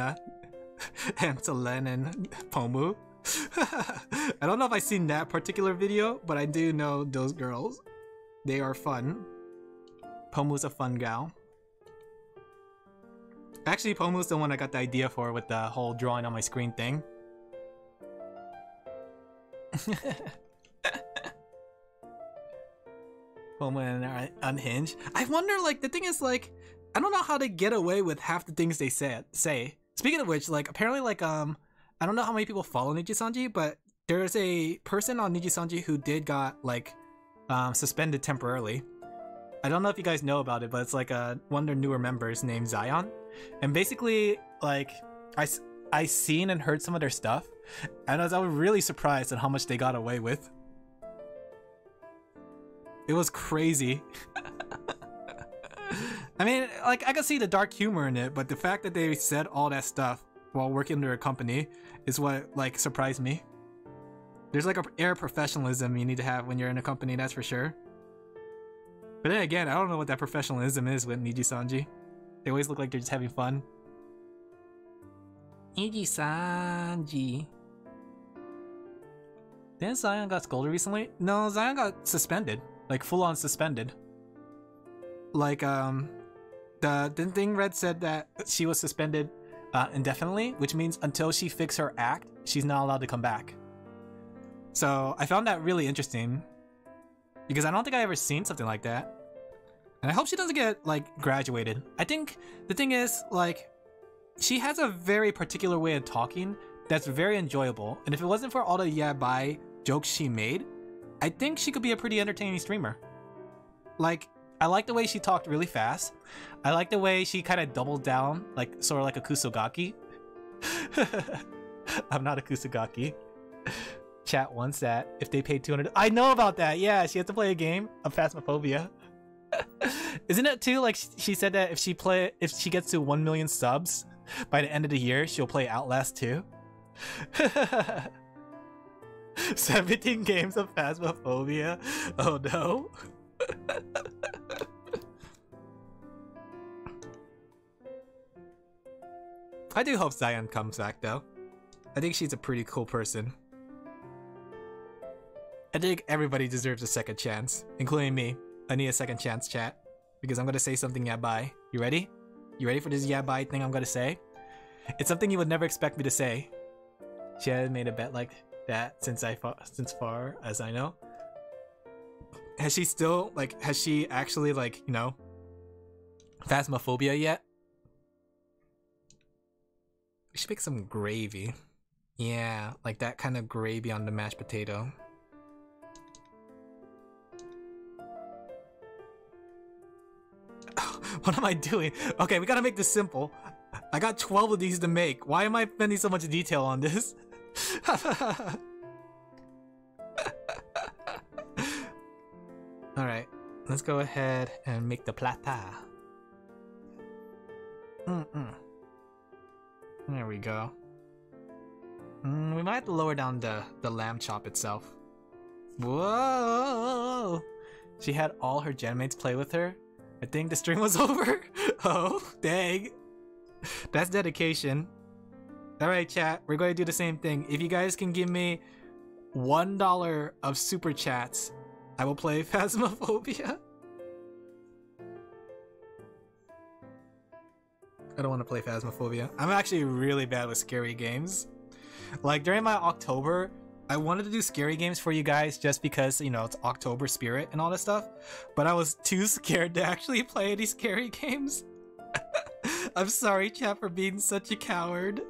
Speaker 1: Selene and Pomu. I don't know if I seen that particular video, but I do know those girls. They are fun. Pomu's a fun gal. Actually, Pomu's the one I got the idea for with the whole drawing on my screen thing. Pomu and Unhinged. I wonder, like, the thing is, like, I don't know how they get away with half the things they say. Speaking of which, like, apparently, like, I don't know how many people follow Nijisanji, but there's a person on Nijisanji who got, like, suspended temporarily. I don't know if you guys know about it, but it's like one of their newer members named Zion. And basically, like, I seen and heard some of their stuff, and I was really surprised at how much they got away with. It was crazy. I mean, like, I could see the dark humor in it, but the fact that they said all that stuff while working under a company is what, like, surprised me. There's like an air of professionalism you need to have when you're in a company, that's for sure. But then again, I don't know what that professionalism is with Nijisanji. They always look like they're just having fun. Nijisanji. Didn't Zion got scolded recently? No, Zion got suspended. Like, full-on suspended. Like, the thing Red said that she was suspended indefinitely, which means until she fixes her act, she's not allowed to come back. So, I found that really interesting. Because I don't think I ever seen something like that. And I hope she doesn't get, like, graduated. I think the thing is, like, she has a very particular way of talking that's very enjoyable. And if it wasn't for all the yabai jokes she made, I think she could be a pretty entertaining streamer. Like, I like the way she talked really fast. I like the way she kind of doubled down, like, sort of like a Kusogaki. I'm not a Kusogaki. Chat wants that if they paid 200. I know about that. Yeah, she has to play a game of Phasmophobia. Isn't it too, like, she said that if she gets to 1 million subs by the end of the year, she'll play Outlast 2? 17 games of Phasmophobia? Oh no. I do hope Zion comes back though. I think she's a pretty cool person. I think everybody deserves a second chance, including me. I need a second chance, chat, because I'm gonna say something yabai. You ready? You ready for this yabai thing I'm gonna say? It's something you would never expect me to say. She hasn't made a bet like that since far as I know. Has she still, like, has she actually, like, you know, Phasmophobia yet? We should make some gravy. Yeah, like that kind of gravy on the mashed potato. What am I doing? Okay, we gotta make this simple. I got 12 of these to make. Why am I spending so much detail on this? Alright, let's go ahead and make the plata. There we go. We might have to lower down the lamb chop itself. Whoa! She had all her gen mates play with her. I think the stream was over. Oh, dang. That's dedication. Alright, chat, we're going to do the same thing. If you guys can give me $1 of super chats, I will play Phasmophobia. I don't want to play Phasmophobia. I'm actually really bad with scary games. Like, during my October, I wanted to do scary games for you guys just because, you know, it's October spirit and all this stuff. But I was too scared to actually play any scary games. I'm sorry, chat, for being such a coward.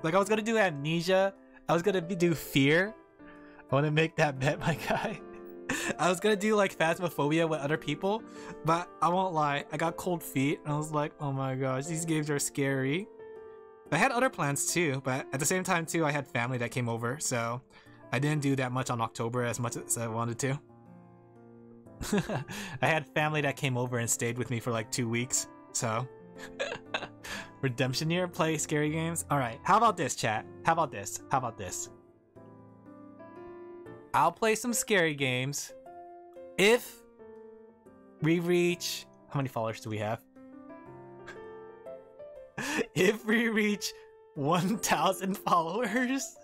Speaker 1: Like, I was gonna do Amnesia. I was gonna do Fear. I want to make that bet, my guy. I was gonna do like Phasmophobia with other people, but I won't lie, I got cold feet and I was like, oh my gosh, these games are scary. I had other plans too, but at the same time too, I had family that came over, so I didn't do that much on October as much as I wanted to. I had family that came over and stayed with me for like 2 weeks, so... Redemption year, play scary games? Alright, how about this, chat? How about this? How about this? I'll play some scary games if we reach... How many followers do we have? If we reach 1,000 followers.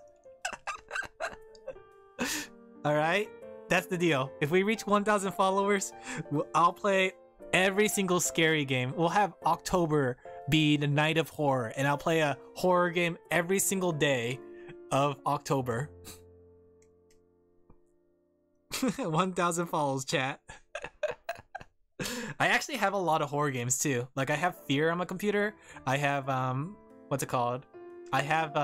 Speaker 1: Alright, that's the deal. If we reach 1,000 followers, I'll play every single scary game. We'll have October be the night of horror, and I'll play a horror game every single day of October. 1,000 follows, chat. I actually have a lot of horror games too. Like, I have Fear on my computer. I have what's it called? I have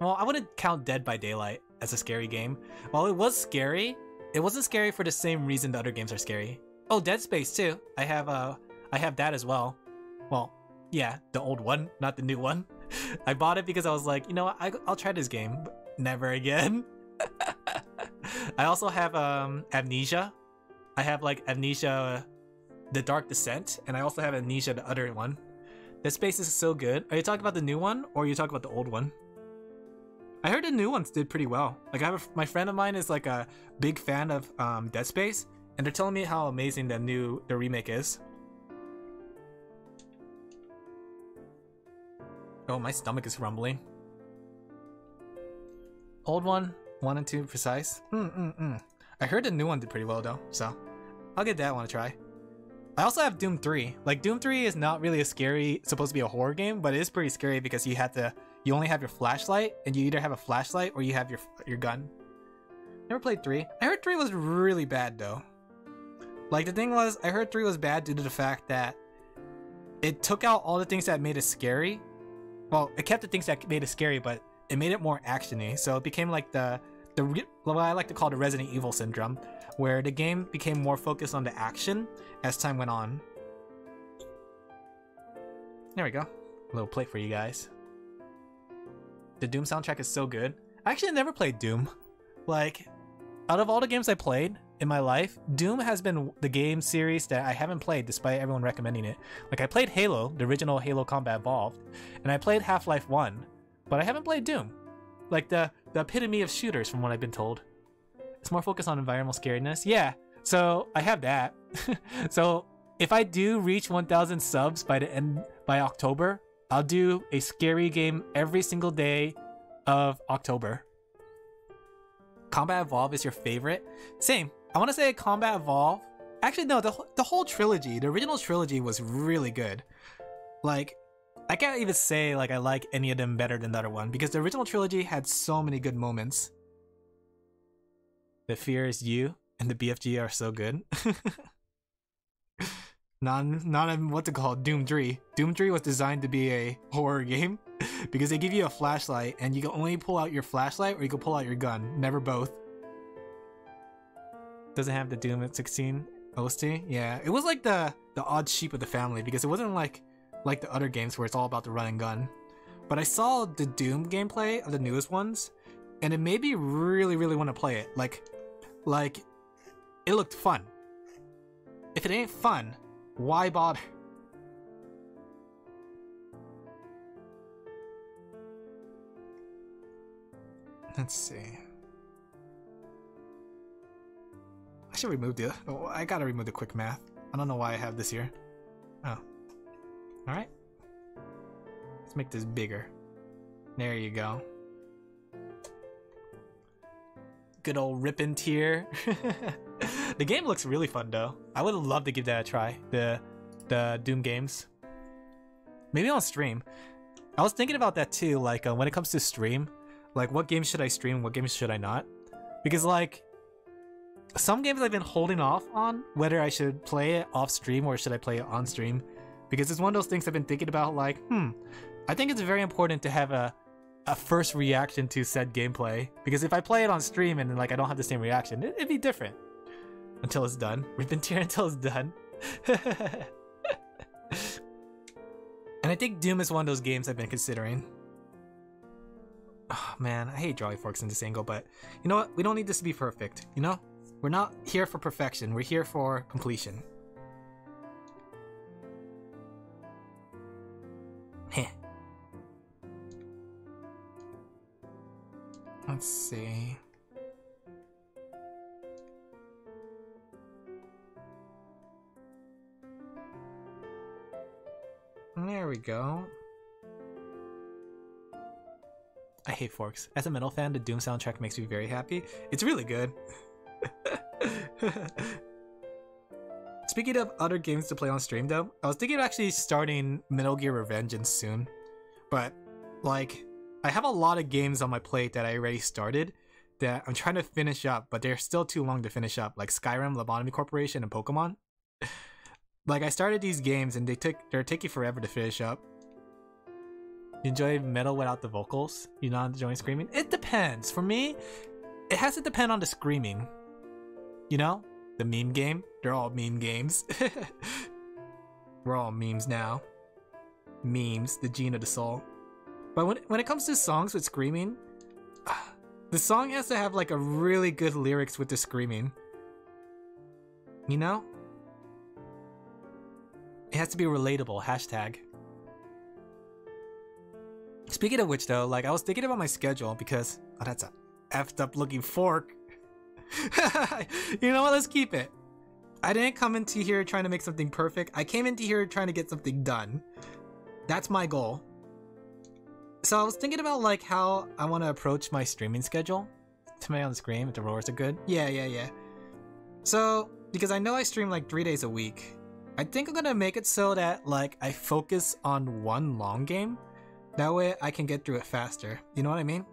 Speaker 1: well, I wouldn't count Dead by Daylight as a scary game. While it was scary, it wasn't scary for the same reason the other games are scary. Oh, Dead Space too. I have that as well. Well, yeah, the old one, not the new one. I bought it because I was like, you know what, I'll try this game, but never again. I also have Amnesia. I have like Amnesia The Dark Descent, and I also have Amnesia the other one. Dead Space is so good. Are you talking about the new one, or are you talking about the old one? I heard the new ones did pretty well. Like, my friend of mine is like a big fan of Dead Space, and they're telling me how amazing the remake is. Oh, my stomach is rumbling. Old one, 1 and 2 precise. I heard the new one did pretty well though, so I'll give that one a try. I also have Doom 3. Like, Doom 3 is not really supposed to be a horror game, but it is pretty scary because you only have your flashlight, and you either have a flashlight or you have your gun. Never played 3. I heard 3 was really bad though. Like, the thing was, I heard 3 was bad due to the fact that it took out all the things that made it scary. Well, it kept the things that made it scary, but it made it more action-y. So it became like what I like to call the Resident Evil syndrome, where the game became more focused on the action as time went on. There we go. A little plate for you guys. The Doom soundtrack is so good. I actually never played Doom. Like, out of all the games I played, in my life, Doom has been the game series that I haven't played despite everyone recommending it. Like I played Halo, the original Halo Combat Evolved, and I played Half-Life 1, but I haven't played Doom. Like the epitome of shooters from what I've been told. It's more focused on environmental scariness. Yeah, so I have that. So if I do reach 1,000 subs by October, I'll do a scary game every single day of October. Combat Evolve is your favorite? Same. I want to say Combat Evolve. Actually, no, the whole trilogy, the original trilogy was really good. Like, I can't even say like I like any of them better than the other one because the original trilogy had so many good moments. The Fear is You and the BFG are so good. not what's it called? Doom 3. Doom 3 was designed to be a horror game because they give you a flashlight and you can only pull out your flashlight or you can pull out your gun, never both. Doesn't have the Doom at 16 OST. Yeah, it was like the odd sheep of the family because it wasn't like the other games where it's all about the run and gun. But I saw the Doom gameplay of the newest ones and it made me really want to play it. Like it looked fun. If it ain't fun, why bother? Let's see. I should remove the... Oh, I gotta remove the quick math. I don't know why I have this here. Oh. Alright. Let's make this bigger. There you go. Good old ripping tier. The game looks really fun though. I would love to give that a try. The Doom games. Maybe on stream. I was thinking about that too. Like when it comes to stream, like what games should I stream? What games should I not? Because like some games I've been holding off on whether I should play it off stream or should I play it on stream. Because it's one of those things I've been thinking about. Like, I think it's very important to have a first reaction to said gameplay, because if I play it on stream and like I don't have the same reaction, it'd be different until it's done. Ripping tier until it's done. And I think Doom is one of those games I've been considering. Oh man, I hate drawing forks in this angle, but you know what? We don't need this to be perfect, you know? We're not here for perfection, we're here for completion. Heh. Let's see. There we go. I hate forks. As a metal fan, the Doom soundtrack makes me very happy. It's really good. Speaking of other games to play on stream though, I was thinking of actually starting Metal Gear Revengeance soon. But, like, I have a lot of games on my plate that I already started that I'm trying to finish up, but they're still too long to finish up, like Skyrim, Lobotomy Corporation, and Pokemon. Like, I started these games and they're taking forever to finish up. You enjoy metal without the vocals? You not enjoying screaming? It depends. For me, it has to depend on the screaming. You know? The meme game? They're all meme games. We're all memes now. Memes, the gene of the soul. But when it comes to songs with screaming, the song has to have like a really good lyrics with the screaming. You know? It has to be relatable, hashtag. Speaking of which though, like I was thinking about my schedule because, oh, that's a effed up looking fork. You know what, let's keep it. I didn't come into here trying to make something perfect. I came into here trying to get something done. That's my goal. So I was thinking about like how I want to approach my streaming schedule. Tomato on the screen if the roars are good. Yeah. So, because I know I stream like 3 days a week, I think I'm gonna make it so that like I focus on one long game. That way I can get through it faster. You know what I mean?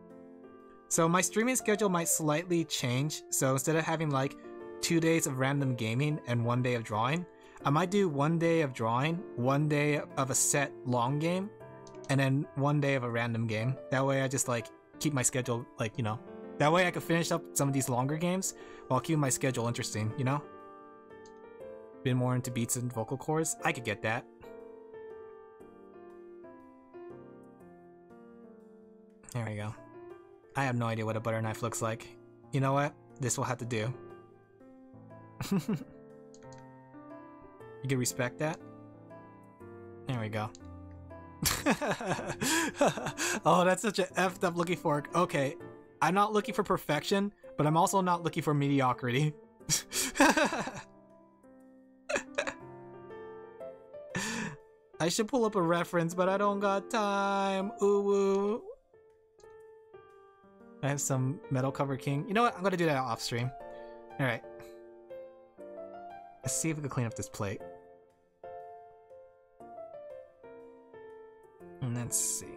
Speaker 1: So my streaming schedule might slightly change. So instead of having like 2 days of random gaming and 1 day of drawing, I might do 1 day of drawing, 1 day of a set long game, and then 1 day of a random game. That way I just like keep my schedule like, you know, that way I can finish up some of these longer games while keeping my schedule interesting, you know? Been more into beats and vocal cords? I could get that. There we go. I have no idea what a butter knife looks like. You know what? This will have to do. You can respect that. There we go. Oh, that's such an effed up looking for. Okay, I'm not looking for perfection, but I'm also not looking for mediocrity. I should pull up a reference, but I don't got time. Ooh. I have some metal cover king. You know what? I'm gonna do that off stream. Alright. Let's see if we can clean up this plate. And let's see.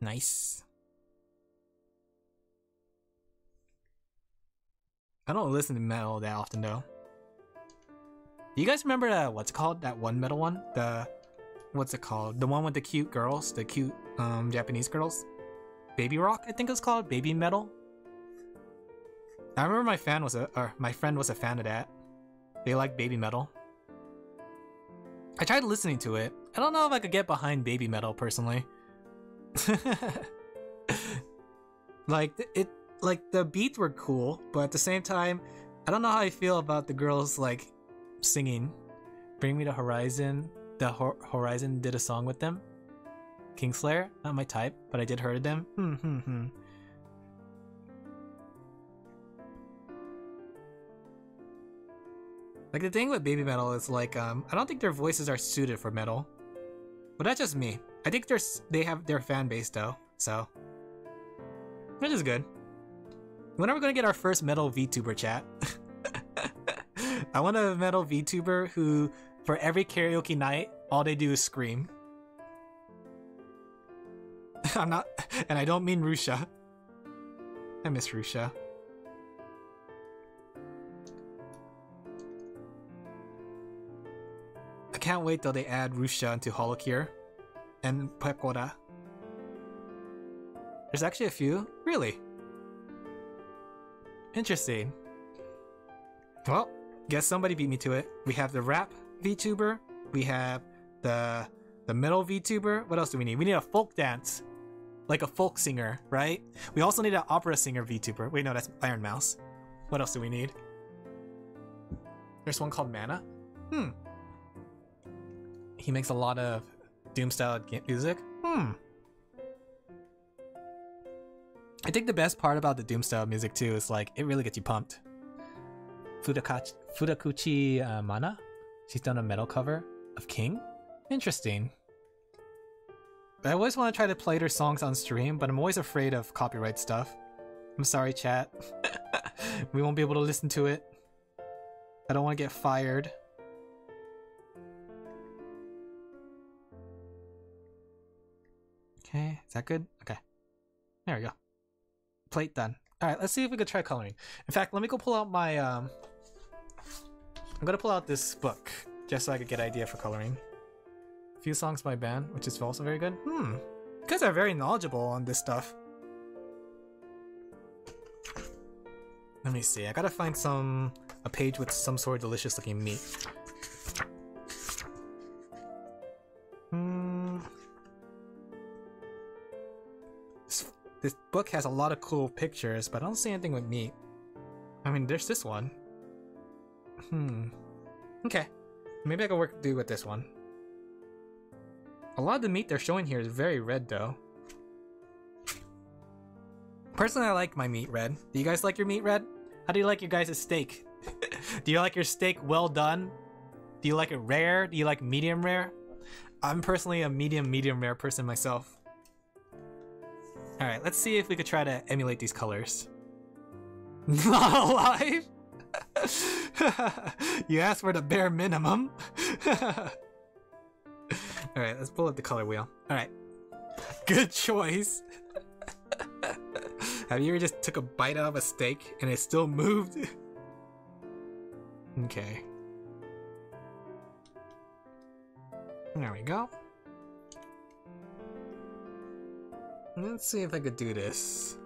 Speaker 1: Nice. I don't listen to metal that often though. Do you guys remember what's it called? That one metal one? What's it called? The one with the cute girls, the cute Japanese girls? Baby Rock, I think it was called. Baby Metal. I remember my friend was a fan of that. They like Baby Metal. I tried listening to it. I don't know if I could get behind Baby Metal personally. Like the beats were cool, but at the same time, I don't know how I feel about the girls like singing. Bring Me the Horizon. The Horizon did a song with them. Kingslayer, not my type, but I did heard of them. Like the thing with Baby Metal is like I don't think their voices are suited for metal. But that's just me. I think they have their fan base though, so which is good. When are we gonna get our first metal VTuber chat? I want a metal VTuber who, for every karaoke night, all they do is scream. I'm not, and I don't mean Rusha. I miss Rusha. I can't wait till they add Rusha into Holocure and Pekora. There's actually a few? Really? Interesting. Well, guess somebody beat me to it. We have the rap VTuber. We have the metal VTuber. What else do we need? We need a folk dance. Like a folk singer, right? We also need an opera singer VTuber. Wait, no, that's Iron Mouse. What else do we need? There's one called Mana. He makes a lot of Doom-style music. I think the best part about the Doom-style music too is like, it really gets you pumped. Fudakuchi Mana? She's done a metal cover of King? Interesting. I always want to try to play their songs on stream, but I'm always afraid of copyright stuff. I'm sorry, chat. We won't be able to listen to it. I don't want to get fired. Okay, is that good? Okay. There we go. Plate done. Alright, let's see if we could try coloring. In fact, let me go pull out my, I'm gonna pull out this book, just so I could get an idea for coloring. A few songs by band, which is also very good. You guys are very knowledgeable on this stuff. Let me see, I gotta find a page with some sort of delicious looking meat. This book has a lot of cool pictures, but I don't see anything with meat. I mean, there's this one. Okay. Maybe I can do with this one. A lot of the meat they're showing here is very red, though. Personally, I like my meat red. Do you guys like your meat red? How do you like your guys' steak? Do you like your steak well done? Do you like it rare? Do you like medium rare? I'm personally a medium rare person myself. Alright, let's see if we could try to emulate these colors. Not alive? You asked for the bare minimum. Alright, let's pull up the color wheel. Alright. Good choice. Have you ever just took a bite out of a steak and it still moved? Okay. There we go. Let's see if I could do this.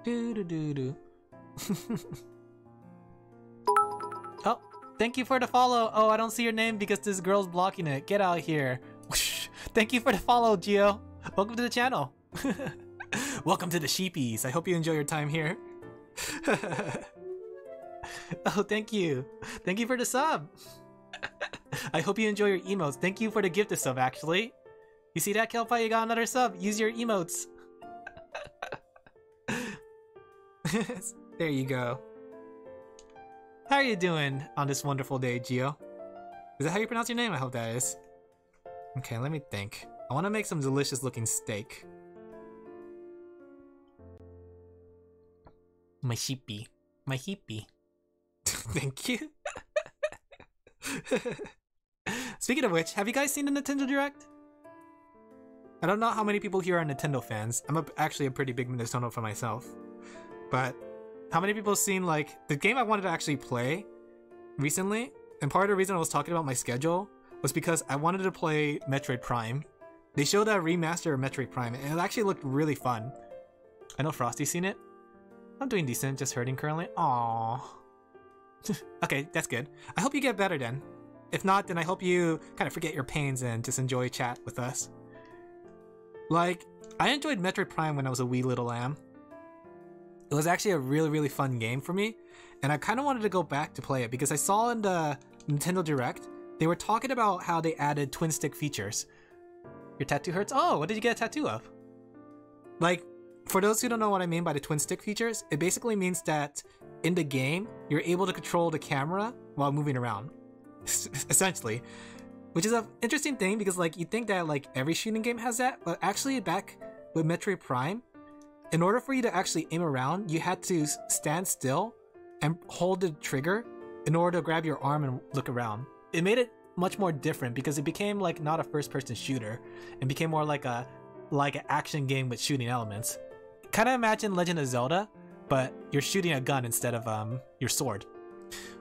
Speaker 1: Do. Oh, Thank you for the follow. Oh, I don't see your name because this girl's blocking it. Get out of here. Thank you for the follow, Gio. Welcome to the channel. Welcome to the sheepies. I hope you enjoy your time here. Oh, thank you. Thank you for the sub. I hope you enjoy your emotes. Thank you for the gifted sub, actually. You see that, Kelpie? You got another sub. Use your emotes. There you go. How are you doing on this wonderful day, Gio? Is that how you pronounce your name? I hope that is. Okay, let me think. I want to make some delicious looking steak. My sheepy. My heepy. Thank you. Speaking of which, have you guys seen the Nintendo Direct? I don't know how many people here are Nintendo fans. I'm actually a pretty big Nintendo fan myself. But how many people have seen like the game I wanted to actually play recently? And part of the reason I was talking about my schedule was because I wanted to play Metroid Prime. They showed a remaster of Metroid Prime and it actually looked really fun. I know Frosty's seen it. I'm doing decent, just hurting currently. Aww. Okay, that's good. I hope you get better then. If not, then I hope you kind of forget your pains and just enjoy chat with us. Like, I enjoyed Metroid Prime when I was a wee little lamb. It was actually a really fun game for me, and I kind of wanted to go back to play it because I saw in the Nintendo Direct, they were talking about how they added twin stick features. Your tattoo hurts? Oh, what did you get a tattoo of? Like, for those who don't know what I mean by the twin stick features, it basically means that in the game, you're able to control the camera while moving around, essentially. Which is an interesting thing because like you think that like every shooting game has that, but actually back with Metroid Prime, in order for you to actually aim around, you had to stand still and hold the trigger in order to grab your arm and look around. It made it much more different because it became like not a first-person shooter and became more like an action game with shooting elements. Kind of imagine Legend of Zelda, but you're shooting a gun instead of your sword.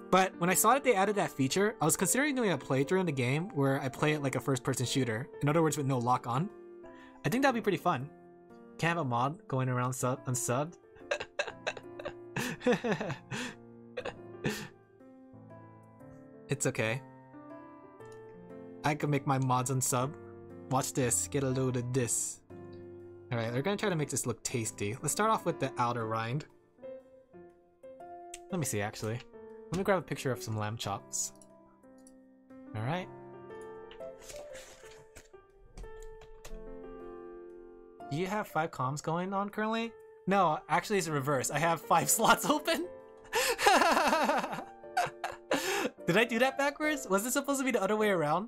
Speaker 1: But when I saw that they added that feature, I was considering doing a playthrough in the game where I play it like a first-person shooter. In other words, with no lock-on. I think that'd be pretty fun. Can't have a mod going around unsubbed. It's okay. I can make my mods unsub. Watch this. Get a load of this. Alright, we're gonna try to make this look tasty. Let's start off with the outer rind. Let me see, actually. Let me grab a picture of some lamb chops. Alright. Do you have 5 comms going on currently? No, actually it's the reverse. I have 5 slots open. Did I do that backwards? Was it supposed to be the other way around?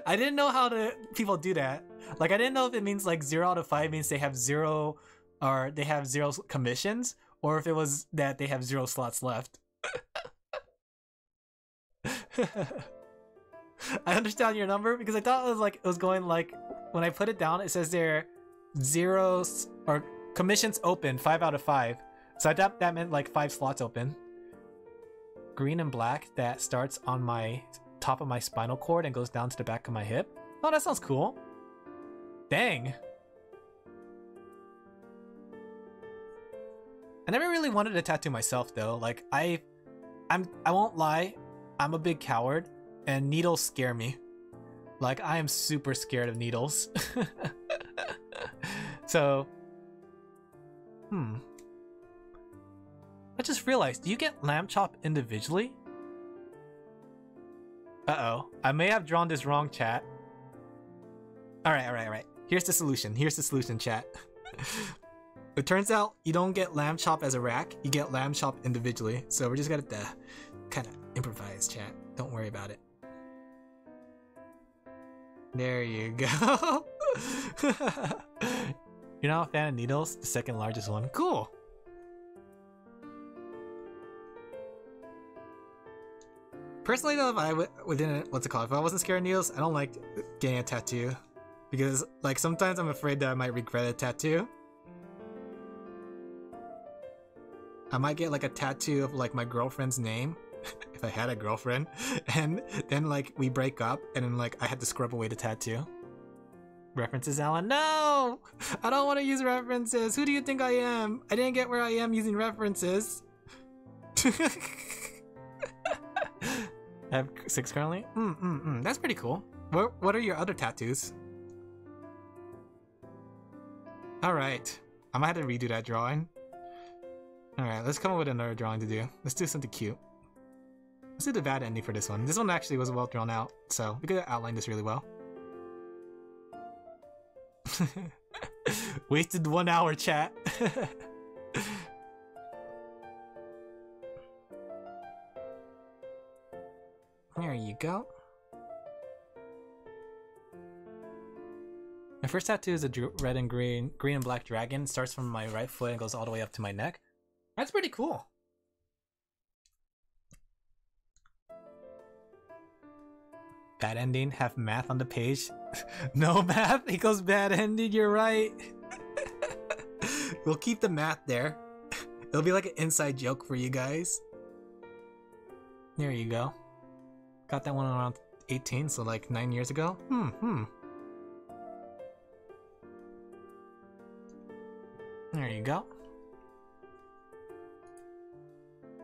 Speaker 1: I didn't know how people do that. Like I didn't know if it means like 0 out of 5 means they have 0 or they have 0 commissions, or if it was that they have 0 slots left. I understand your number because I thought it was going like when I put it down it says there 0 or commissions open 5 out of 5. So I thought that meant like 5 slots open. Green and black that starts on my top of my spinal cord and goes down to the back of my hip. Oh, that sounds cool. Dang. I never really wanted a tattoo myself though. Like I won't lie, I'm a big coward and needles scare me. Like I am super scared of needles. So I just realized, do you get lamb chop individually? Uh-oh. I may have drawn this wrong, chat. Alright. Here's the solution. Here's the solution, chat. It turns out you don't get lamb chop as a rack, you get lamb chop individually. So we're just gonna kind of improvise, chat. Don't worry about it. There you go. You're not a fan of needles? The second largest one. Cool. Personally though, if I if I wasn't scared of needles, I don't like getting a tattoo. Because like sometimes I'm afraid that I might regret a tattoo. I might get like a tattoo of like my girlfriend's name, if I had a girlfriend, and then like we break up and then like I had to scrub away the tattoo. References, Alan? No! I don't want to use references! Who do you think I am? I didn't get where I am using references. I have 6 currently. That's pretty cool. What are your other tattoos? Alright. I might have to redo that drawing. Alright, let's come up with another drawing to do. Let's do something cute. Let's do the bad ending for this one. This one actually was well drawn out, so we could outline this really well. Wasted 1 hour, chat. There you go. My first tattoo is a red and green and black dragon. It starts from my right foot and goes all the way up to my neck. That's pretty cool. Bad ending, have math on the page. No math equals bad ending, you're right. We'll keep the math there. It'll be like an inside joke for you guys. There you go. Got that one around 18, so like 9 years ago. There you go.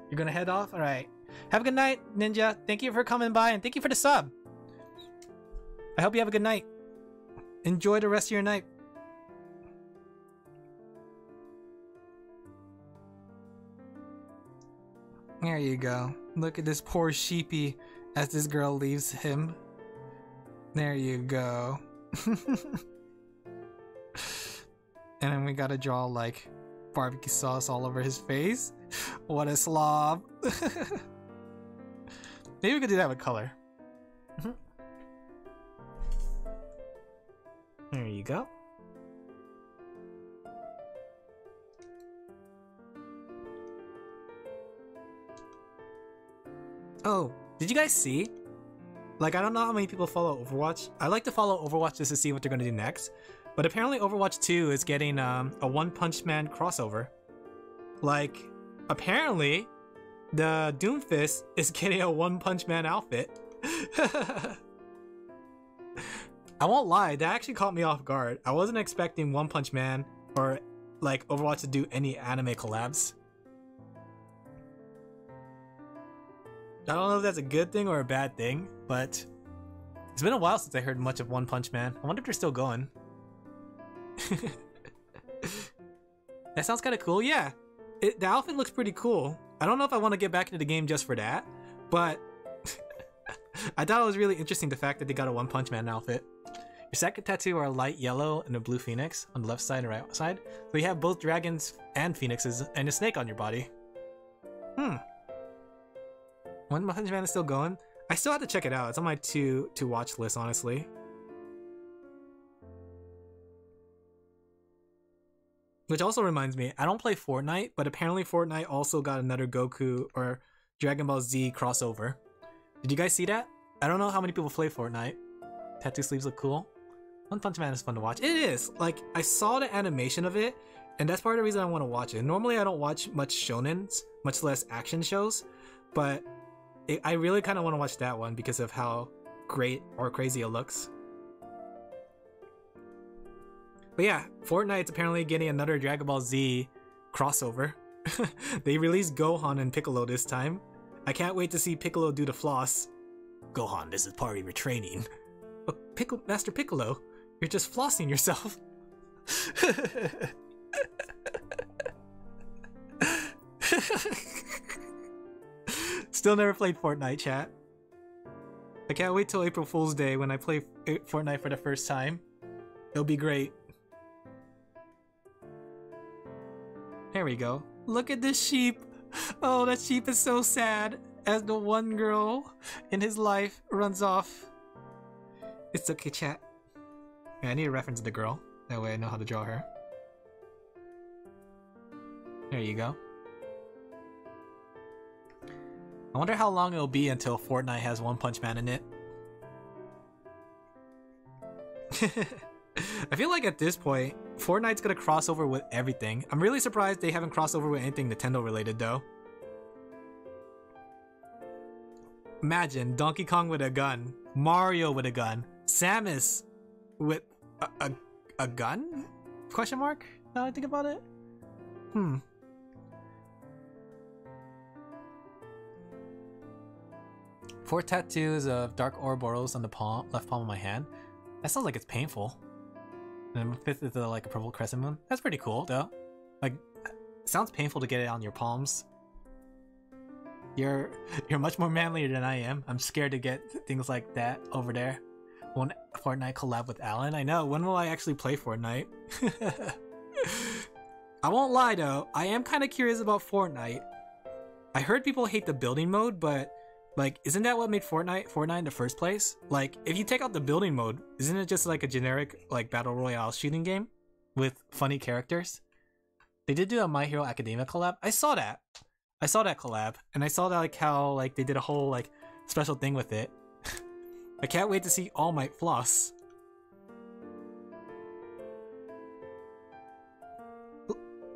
Speaker 1: You're gonna head off? Alright. Have a good night, Ninja. Thank you for coming by and thank you for the sub. I hope you have a good night. Enjoy the rest of your night. There you go. Look at this poor sheepy as this girl leaves him. There you go. And then we gotta draw like barbecue sauce all over his face. What a slob. Maybe we could do that with color. There you go. Oh, did you guys see? Like, I don't know how many people follow Overwatch. I like to follow Overwatch just to see what they're gonna do next. But apparently Overwatch 2 is getting a One Punch Man crossover. Like, apparently the Doomfist is getting a One Punch Man outfit. I won't lie, that actually caught me off guard. I wasn't expecting One Punch Man or like Overwatch to do any anime collabs. I don't know if that's a good thing or a bad thing, but it's been a while since I heard much of One Punch Man. I wonder if they're still going. That sounds kind of cool. Yeah, the outfit looks pretty cool. I don't know if I want to get back into the game just for that, but I thought it was really interesting the fact that they got a One Punch Man outfit. Your second tattoo are a light yellow and a blue phoenix on the left side and right side. So you have both dragons and phoenixes and a snake on your body. One Punch Man is still going. I still have to check it out. It's on my to watch list, honestly. Which also reminds me, I don't play Fortnite, but apparently Fortnite also got another Goku or Dragon Ball Z crossover. Did you guys see that? I don't know how many people play Fortnite. Tattoo sleeves look cool. One Punch Man is fun to watch. It is! Like, I saw the animation of it, and that's part of the reason I want to watch it. Normally I don't watch much shonens, much less action shows, but I really kind of want to watch that one because of how great or crazy it looks. But yeah, Fortnite's apparently getting another Dragon Ball Z crossover. They released Gohan and Piccolo this time. I can't wait to see Piccolo do the floss. Gohan, this is part of your training. But Master Piccolo, you're just flossing yourself. Still never played Fortnite, chat. I can't wait till April Fool's Day when I play Fortnite for the first time. It'll be great. There we go. Look at this sheep. Oh, that sheep is so sad as the one girl in his life runs off. It's okay, chat. Yeah, I need to reference the girl. That way I know how to draw her. There you go. I wonder how long it'll be until Fortnite has One Punch Man in it. I feel like at this point, Fortnite's gonna cross over with everything. I'm really surprised they haven't crossed over with anything Nintendo related though. Imagine Donkey Kong with a gun, Mario with a gun, Samus with a gun? Question mark? Now I think about it. 4 tattoos of dark Ouroboros on the left palm of my hand. That sounds like it's painful. And 5th is like a purple crescent moon. That's pretty cool though. Like, it sounds painful to get it on your palms. You're much more manlier than I am. I'm scared to get things like that over there. One Fortnite collab with Alan. I know. When will I actually play Fortnite? I won't lie though. I am kind of curious about Fortnite. I heard people hate the building mode, but like, isn't that what made Fortnite in the first place? Like, if you take out the building mode, isn't it just like a generic like battle royale shooting game with funny characters? They did do a My Hero Academia collab. I saw that collab, and I saw that like how like they did a whole like special thing with it. I can't wait to see All Might floss.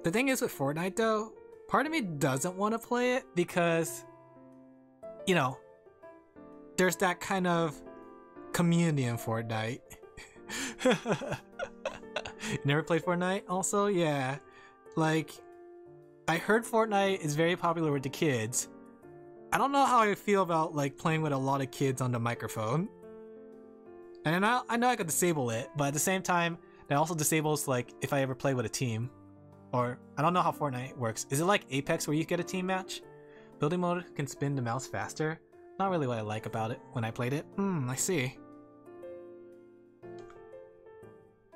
Speaker 1: The thing is with Fortnite though, part of me doesn't want to play it because, you know, there's that kind of community in Fortnite. Never played Fortnite also? Yeah. Like, I heard Fortnite is very popular with the kids. I don't know how I feel about like playing with a lot of kids on the microphone. And I know I could disable it, but at the same time, that also disables like if I ever play with a team. Or, I don't know how Fortnite works. Is it like Apex where you get a team match? Building mode can spin the mouse faster. Not really what I like about it when I played it. I see.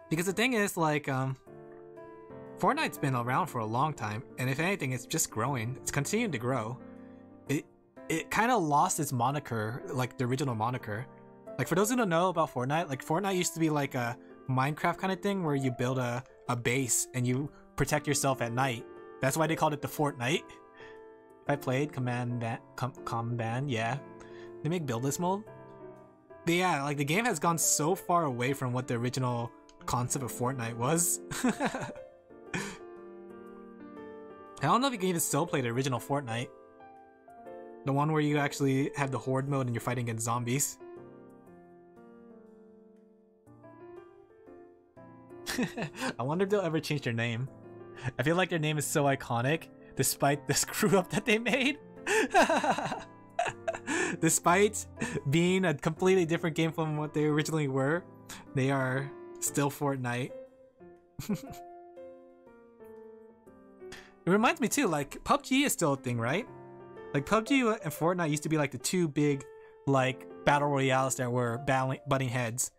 Speaker 1: Because the thing is, like, Fortnite's been around for a long time, and if anything, it's just growing. It's continuing to grow. It kind of lost its moniker, like the original moniker. Like, for those who don't know about Fortnite, like, Fortnite used to be like a Minecraft kind of thing where you build a base and you protect yourself at night. That's why they called it the Fortnite. If I played Command Ban, yeah. They make build this mode. But yeah, like the game has gone so far away from what the original concept of Fortnite was. I don't know if you can even still play the original Fortnite. The one where you actually have the horde mode and you're fighting against zombies. I wonder if they'll ever change their name. I feel like their name is so iconic, despite the screw up that they made. Despite being a completely different game from what they originally were, they are still Fortnite. It reminds me too, like PUBG is still a thing, right? Like PUBG and Fortnite used to be like the two big like battle royales that were butting heads.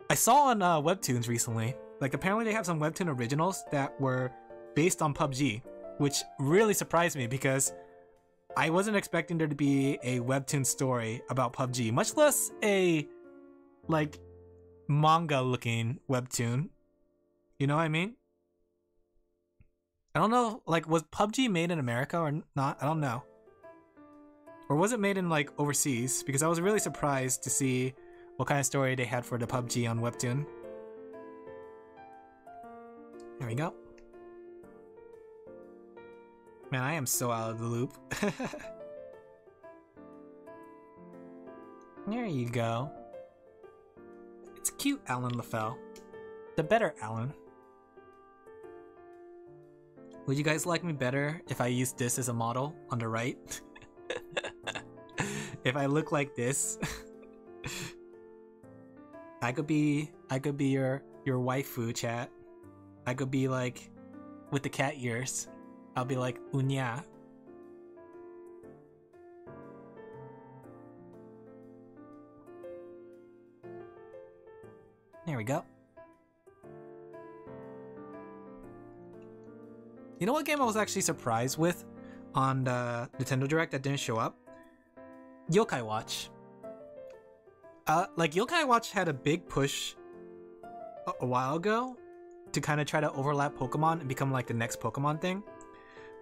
Speaker 1: I saw on Webtoons recently, like apparently they have some Webtoon originals that were based on PUBG, which really surprised me because I wasn't expecting there to be a Webtoon story about PUBG, much less a like manga looking Webtoon. You know what I mean? I don't know, like was PUBG made in America or not? I don't know. Or was it made in like overseas? Because I was really surprised to see what kind of story they had for the PUBG on Webtoon. There we go. Man, I am so out of the loop. There you go. It's cute, Alan LaFell. The better Alan. Would you guys like me better if I used this as a model on the right? If I look like this, I could be your waifu, chat. I could be like with the cat ears. I'll be like Unya. There we go. You know what game I was actually surprised with on the Nintendo Direct that didn't show up? Yokai Watch. Like Yokai Watch had a big push a while ago to kind of try to overlap Pokemon and become like the next Pokemon thing.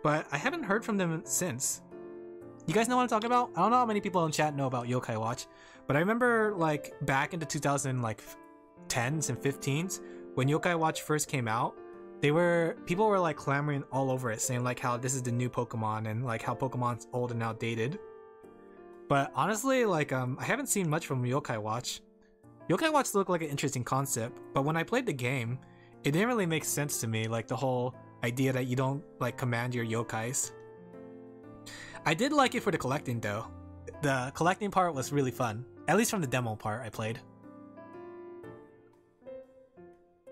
Speaker 1: But I haven't heard from them since. You guys know what I'm talking about? I don't know how many people in chat know about Yokai Watch, but I remember like back into 2010s and 15s when Yokai Watch first came out, people were like clamoring all over it, saying like how this is the new Pokemon and like how Pokemon's old and outdated. But honestly, like I haven't seen much from Yokai Watch. Yokai Watch looked like an interesting concept, but when I played the game, it didn't really make sense to me, like the whole idea that you don't like command your yokais. I did like it for the collecting though. the collecting part was really fun. At least from the demo part I played.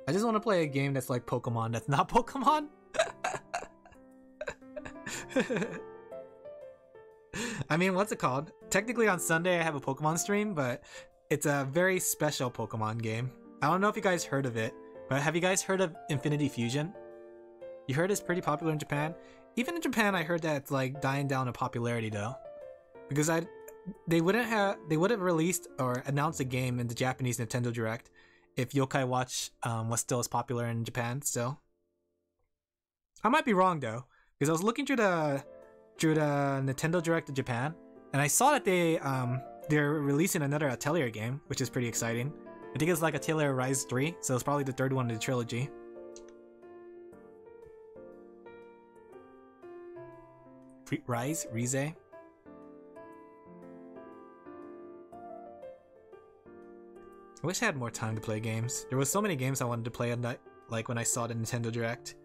Speaker 1: I just want to play a game that's like Pokemon that's not Pokemon. I mean, what's it called? Technically on Sunday I have a Pokemon stream, but it's a very special Pokemon game. I don't know if you guys heard of it, but have you guys heard of Infinity Fusion? You heard it's pretty popular in Japan? Even in Japan I heard that it's like dying down in popularity though. Because they would have released or announced a game in the Japanese Nintendo Direct if Yokai Watch was still as popular in Japan still. I might be wrong though, because I was looking through the Nintendo Direct of Japan, and I saw that they're releasing another Atelier game, which is pretty exciting. I think it's like Atelier Rise 3, so it's probably the third one in the trilogy. Rise? I wish I had more time to play games. There was so many games I wanted to play at night, like when I saw the Nintendo Direct.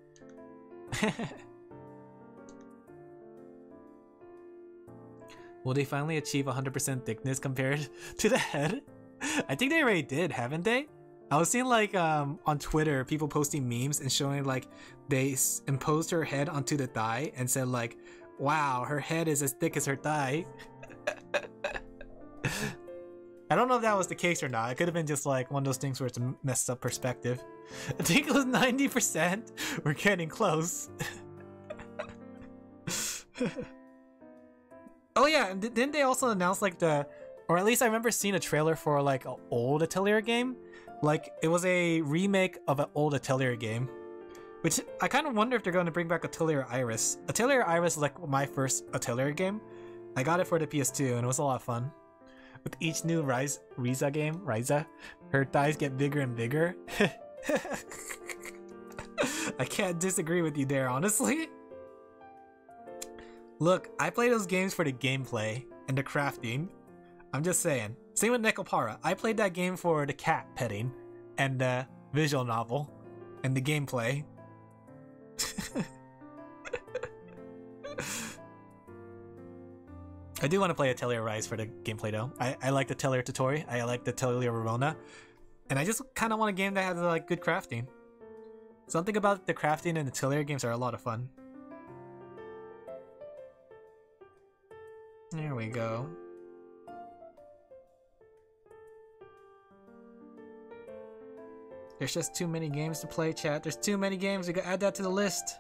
Speaker 1: Will they finally achieve 100% thickness compared to the head? I think they already did, haven't they? I was seeing like on Twitter people posting memes and showing like they imposed her head onto the thigh and said like, wow, her head is as thick as her thigh. I don't know if that was the case or not. It could have been just like one of those things where it's a messed up perspective. I think it was 90%. We're getting close. Oh yeah, and didn't they also announce like or at least I remember seeing a trailer for like an old Atelier game. Like it was a remake of an old Atelier game. Which I kind of wonder if they're going to bring back Atelier Iris. Atelier Iris is like my first Atelier game. I got it for the PS2 and it was a lot of fun. With each new Riza game, her thighs get bigger and bigger. I can't disagree with you there, honestly. Look, I play those games for the gameplay and the crafting. I'm just saying. Same with Nekopara. I played that game for the cat petting and the visual novel and the gameplay. I do want to play Atelier Rise for the gameplay though. I like the Atelier Tutori, I like the Atelier Verona, and I just kind of want a game that has like good crafting. Something about the crafting in the Atelier games are a lot of fun. There we go. There's just too many games to play, chat. There's too many games. We gotta add that to the list.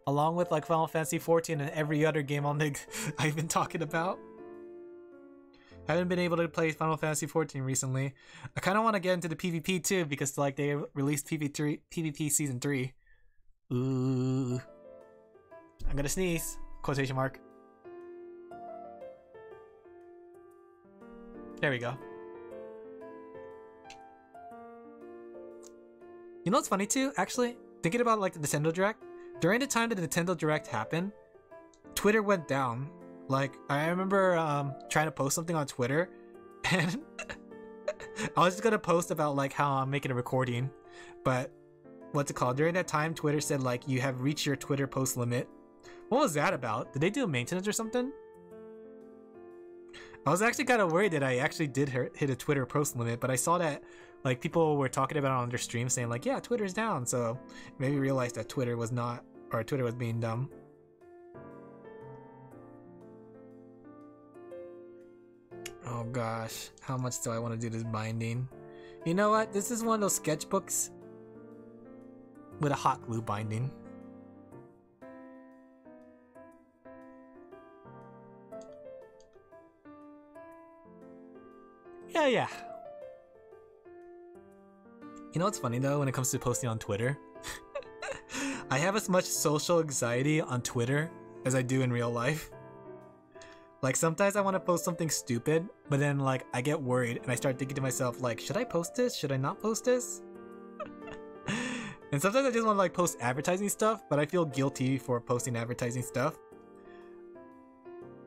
Speaker 1: Along with like Final Fantasy 14 and every other game on the I've been talking about. I haven't been able to play Final Fantasy 14 recently. I kind of want to get into the PvP too because like they released PvP Season 3. Ooh. I'm gonna sneeze. Quotation mark. There we go. You know what's funny too? Actually, thinking about like the Nintendo Direct, during the time that the Nintendo Direct happened, Twitter went down. Like, I remember trying to post something on Twitter, and I was just gonna post about like how I'm making a recording, but what's it called? During that time, Twitter said like you have reached your Twitter post limit. What was that about? Did they do maintenance or something? I was actually kind of worried that I actually did hit a Twitter post limit, but I saw that like people were talking about it on their stream saying like, yeah, Twitter's down, so maybe realized that Twitter was not, or Twitter was being dumb. Oh gosh, how much do I want to do this binding? You know what? This is one of those sketchbooks with a hot glue binding. Yeah. You know what's funny though when it comes to posting on Twitter? I have as much social anxiety on Twitter as I do in real life. Like sometimes I want to post something stupid, but then like I get worried and I start thinking to myself like, should I post this? Should I not post this? And sometimes I just want to like post advertising stuff, but I feel guilty for posting advertising stuff.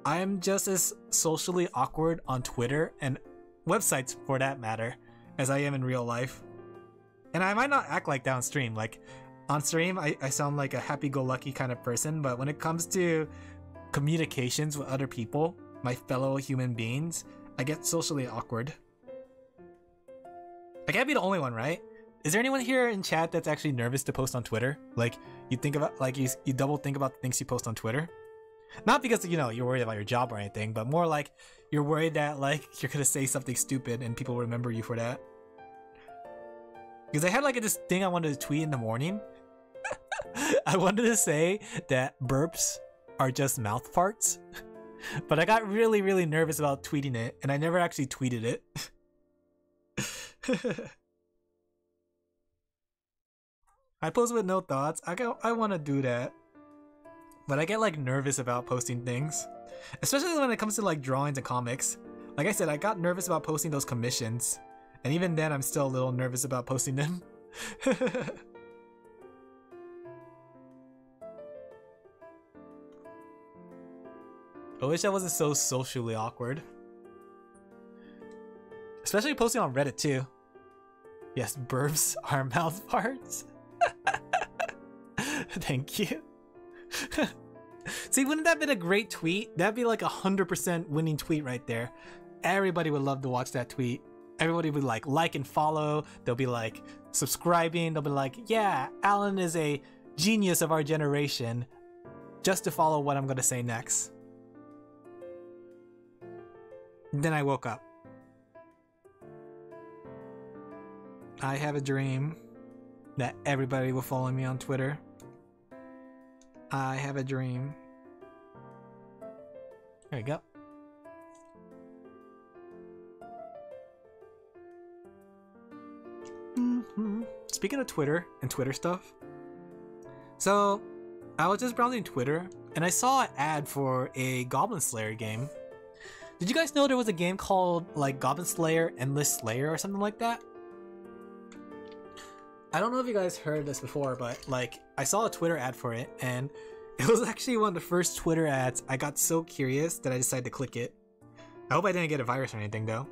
Speaker 1: I'm just as socially awkward on Twitter and websites for that matter as I am in real life. And I might not act like that on stream. Like on stream I sound like a happy-go-lucky kind of person, but when it comes to communications with other people, my fellow human beings, I get socially awkward. I can't be the only one, right? Is there anyone here in chat that's actually nervous to post on Twitter? Like, you think about, like, you double think about the things you post on Twitter? Not because, you know, you're worried about your job or anything, but more like you're worried that, like, you're gonna say something stupid and people remember you for that. Because I had, like, this thing I wanted to tweet in the morning. I wanted to say that burps are just mouth farts. But I got really, really nervous about tweeting it, and I never actually tweeted it. I post with no thoughts. I want to do that. But I get like nervous about posting things. Especially when it comes to like drawings and comics. Like I said, I got nervous about posting those commissions. And even then, I'm still a little nervous about posting them. I wish I wasn't so socially awkward. Especially posting on Reddit too. Yes, burps are mouth parts. Thank you. See, wouldn't that have been a great tweet? That'd be like 100% winning tweet right there. Everybody would love to watch that tweet. Everybody would like and follow. They'll be like subscribing. They'll be like, yeah, Alan is a genius of our generation. Just to follow what I'm gonna say next. Then I woke up. I have a dream that everybody will follow me on Twitter. I have a dream. There you go. Speaking of Twitter and Twitter stuff. So, I was just browsing Twitter and I saw an ad for a Goblin Slayer game. Did you guys know there was a game called like Goblin Slayer Endless Slayer or something like that? I don't know if you guys heard this before, but like I saw a Twitter ad for it and it was actually one of the first Twitter ads. I got so curious that I decided to click it. I hope I didn't get a virus or anything though.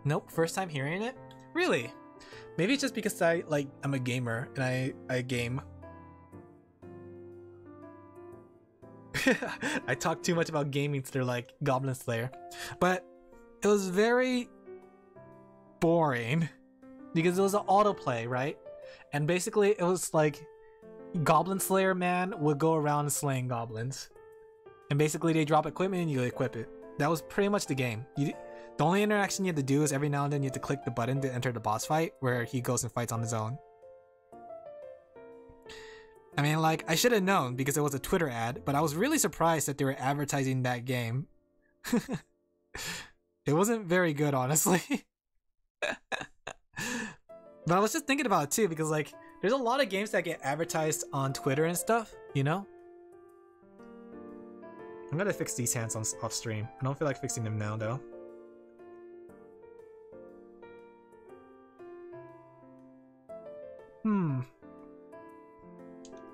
Speaker 1: Nope, first time hearing it? Really? Maybe it's just because I'm a gamer and I game. I talk too much about gaming through like Goblin Slayer. But it was very boring because it was an autoplay, right? And basically it was like Goblin Slayer man would go around slaying goblins. And basically they drop equipment and you equip it. That was pretty much the game. The only interaction you have to do is every now and then you have to click the button to enter the boss fight where he goes and fights on his own. I mean, like, I should have known because it was a Twitter ad, but I was really surprised that they were advertising that game. It wasn't very good, honestly. But I was just thinking about it too because, like, there's a lot of games that get advertised on Twitter and stuff, you know? I'm gonna fix these hands off stream. I don't feel like fixing them now, though.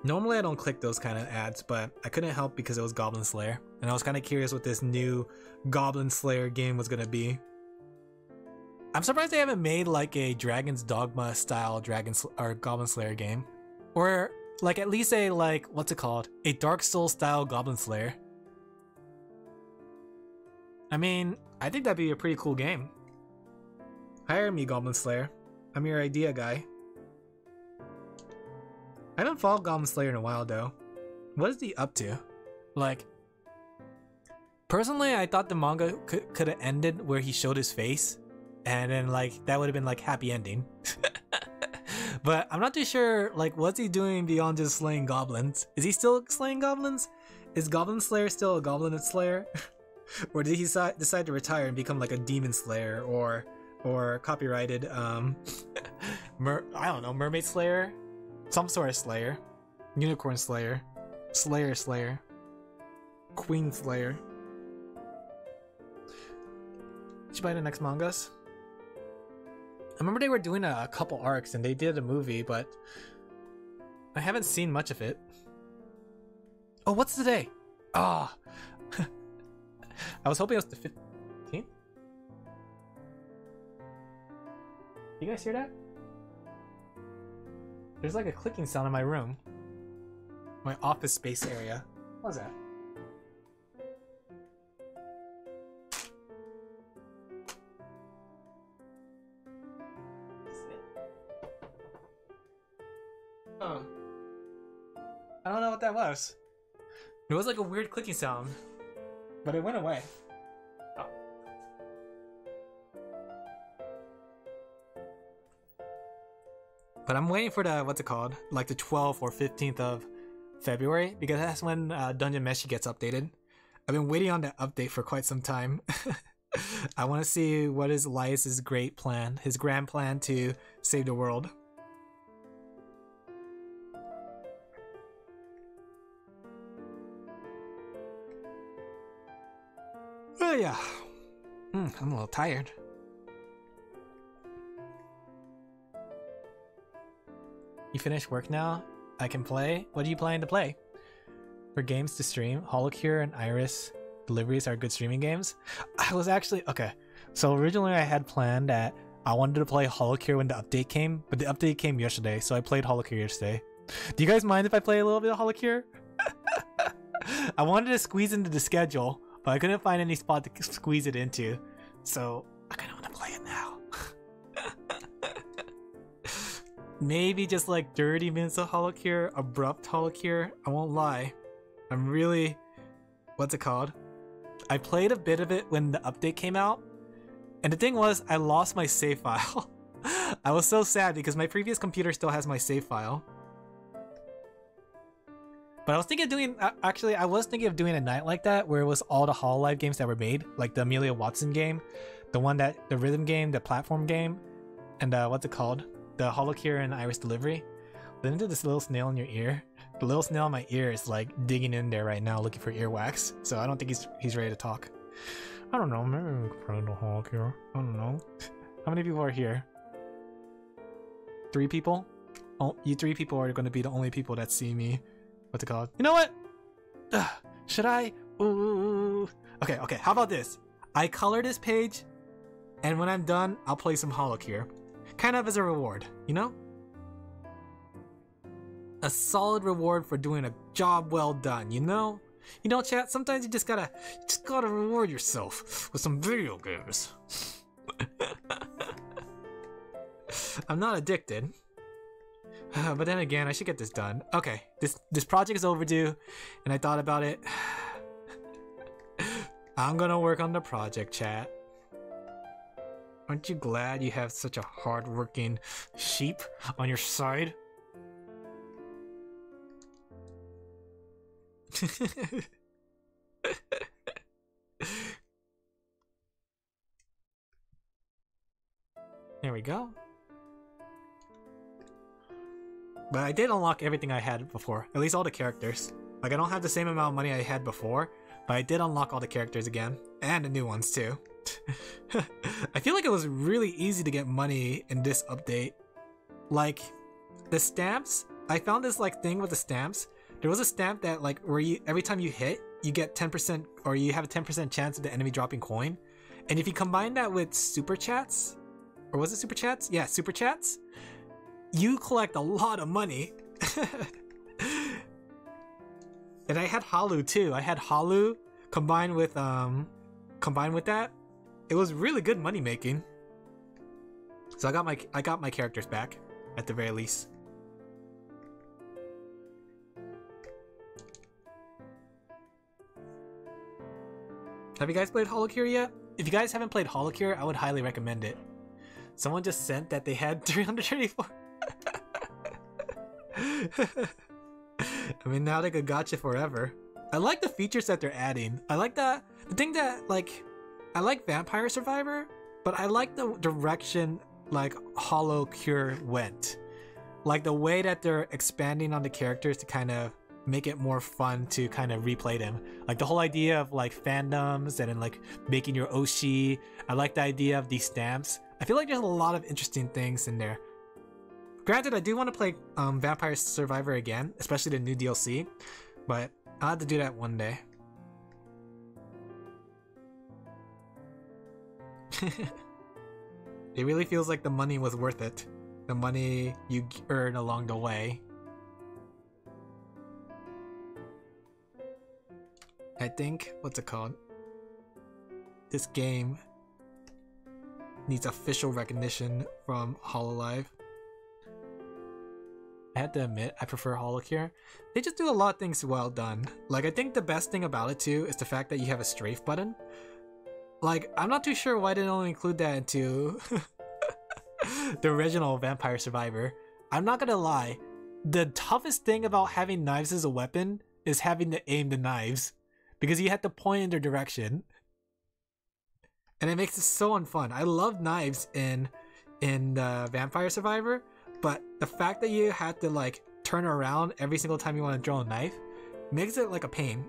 Speaker 1: Normally I don't click those kind of ads, but I couldn't help because it was Goblin Slayer. And I was kind of curious what this new Goblin Slayer game was gonna be. I'm surprised they haven't made like a Dragon's Dogma style Goblin Slayer game. Or like at least a like, what's it called? A Dark Souls style Goblin Slayer. I mean, I think that'd be a pretty cool game. Hire me, Goblin Slayer. I'm your idea guy. I haven't followed Goblin Slayer in a while though. What is he up to? Like, personally I thought the manga could have ended where he showed his face and then like that would have been like happy ending. But I'm not too sure like what's he doing beyond just slaying goblins. Is he still slaying goblins? Is Goblin Slayer still a Goblin Slayer? Or did he decide to retire and become like a Demon Slayer or copyrighted I don't know, Mermaid Slayer? Some sort of Slayer. Unicorn Slayer. Slayer. Queen Slayer. Did you buy the next mangas? I remember they were doing a couple arcs and they did a movie, but I haven't seen much of it. Oh, what's today? Ah, oh. I was hoping it was the 15th. You guys hear that? There's like a clicking sound in my room. My office space area. What's that? Oh. I don't know what that was. It was like a weird clicking sound, but it went away. Oh. But I'm waiting for the, what's it called? Like the 12th or 15th of February, because that's when Dungeon Meshi gets updated. I've been waiting on that update for quite some time. I want to see what is Elias's great plan, his grand plan to save the world. Oh yeah, I'm a little tired. You finished work now? I can play? What are you planning to play? For games to stream, Holocure and Iris Deliveries are good streaming games. I was actually... Okay, so originally I had planned that I wanted to play Holocure when the update came, but the update came yesterday, so I played Holocure yesterday. Do you guys mind if I play a little bit of Holocure? I wanted to squeeze into the schedule, but I couldn't find any spot to squeeze it into, so I kind of want to play it now. Maybe just like 30 minutes of Holocure, abrupt Holocure. I won't lie. I'm really... What's it called? I played a bit of it when the update came out, and the thing was, I lost my save file. I was so sad because my previous computer still has my save file. But I was thinking of doing... Actually, I was thinking of doing a night like that where it was all the Hololive games that were made, like the Amelia Watson game, the one that... the rhythm game, the platform game, and what's it called? The Holocure and Iris Delivery. Listen to this little snail in your ear. The little snail in my ear is like digging in there right now looking for earwax, so I don't think he's ready to talk. I don't know, maybe we could play the Holocure. I don't know. How many people are here? 3 people? Oh, you 3 people are going to be the only people that see me. What's it called? You know what? Should I? Ooh. Okay, how about this? I color this page, and when I'm done, I'll play some Holocure. Kind of as a reward, you know? A solid reward for doing a job well done, you know? You know, chat, sometimes you just gotta reward yourself with some video games. I'm not addicted. But then again, I should get this done. Okay, this project is overdue, and I thought about it. I'm gonna work on the project, chat. Aren't you glad you have such a hard-working sheep on your side? There we go. But I did unlock everything I had before, at least all the characters. Like, I don't have the same amount of money I had before, but I did unlock all the characters again, and the new ones too. I feel like it was really easy to get money in this update. Like, the stamps, I found this like thing with the stamps. There was a stamp that like where you every time you hit, you get 10% or you have a 10% chance of the enemy dropping coin. And if you combine that with super chats, or was it super chats? Yeah, super chats, you collect a lot of money. And I had Halu too. I had Halu combined with that. It was really good money making. So I got my characters back at the very least. Have you guys played Holocure yet? If you guys haven't played Holocure, I would highly recommend it. Someone just sent that they had 334. I mean, now they could gotcha forever. I like the features that they're adding. I like the thing that like, I like Vampire Survivor, but I like the direction like Holocure went. Like the way that they're expanding on the characters to kind of make it more fun to kind of replay them. Like the whole idea of like fandoms and then like making your Oshi. I like the idea of these stamps. I feel like there's a lot of interesting things in there. Granted, I do want to play Vampire Survivor again, especially the new DLC, but I'll have to do that one day. It really feels like the money was worth it. The money you earn along the way. I think, what's it called? This game needs official recognition from Hololive. I had to admit, I prefer Holocure. They just do a lot of things well done. Like, I think the best thing about it too is the fact that you have a strafe button. Like, I'm not too sure why they don't include that into the original Vampire Survivor. I'm not gonna lie, the toughest thing about having knives as a weapon is having to aim the knives, because you have to point in their direction. And it makes it so unfun. I love knives in Vampire Survivor, but the fact that you have to like turn around every single time you want to draw a knife makes it like a pain.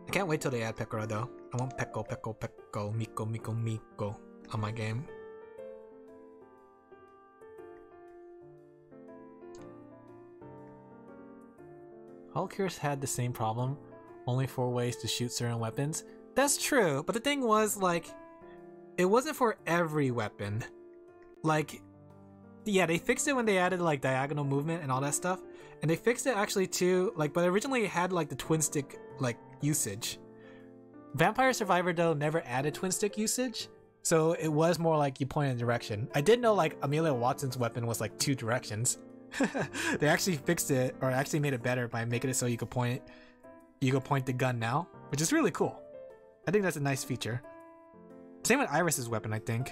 Speaker 1: I can't wait till they add Pekora though. I want Peko, Peko, Peko, Miko, Miko, Miko on my game. Holocures had the same problem. Only 4 ways to shoot certain weapons. That's true, but the thing was, like, it wasn't for every weapon. Like, yeah, they fixed it when they added, like, diagonal movement and all that stuff. And they fixed it actually too, like, but originally it had, like, the twin stick, like, usage. Vampire Survivor, though, never added twin stick usage. So it was more like you point in a direction. I did know, like, Amelia Watson's weapon was, like, 2 directions. They actually fixed it, or actually made it better by making it so you could point the gun now, which is really cool. I think that's a nice feature. Same with Iris's weapon, I think.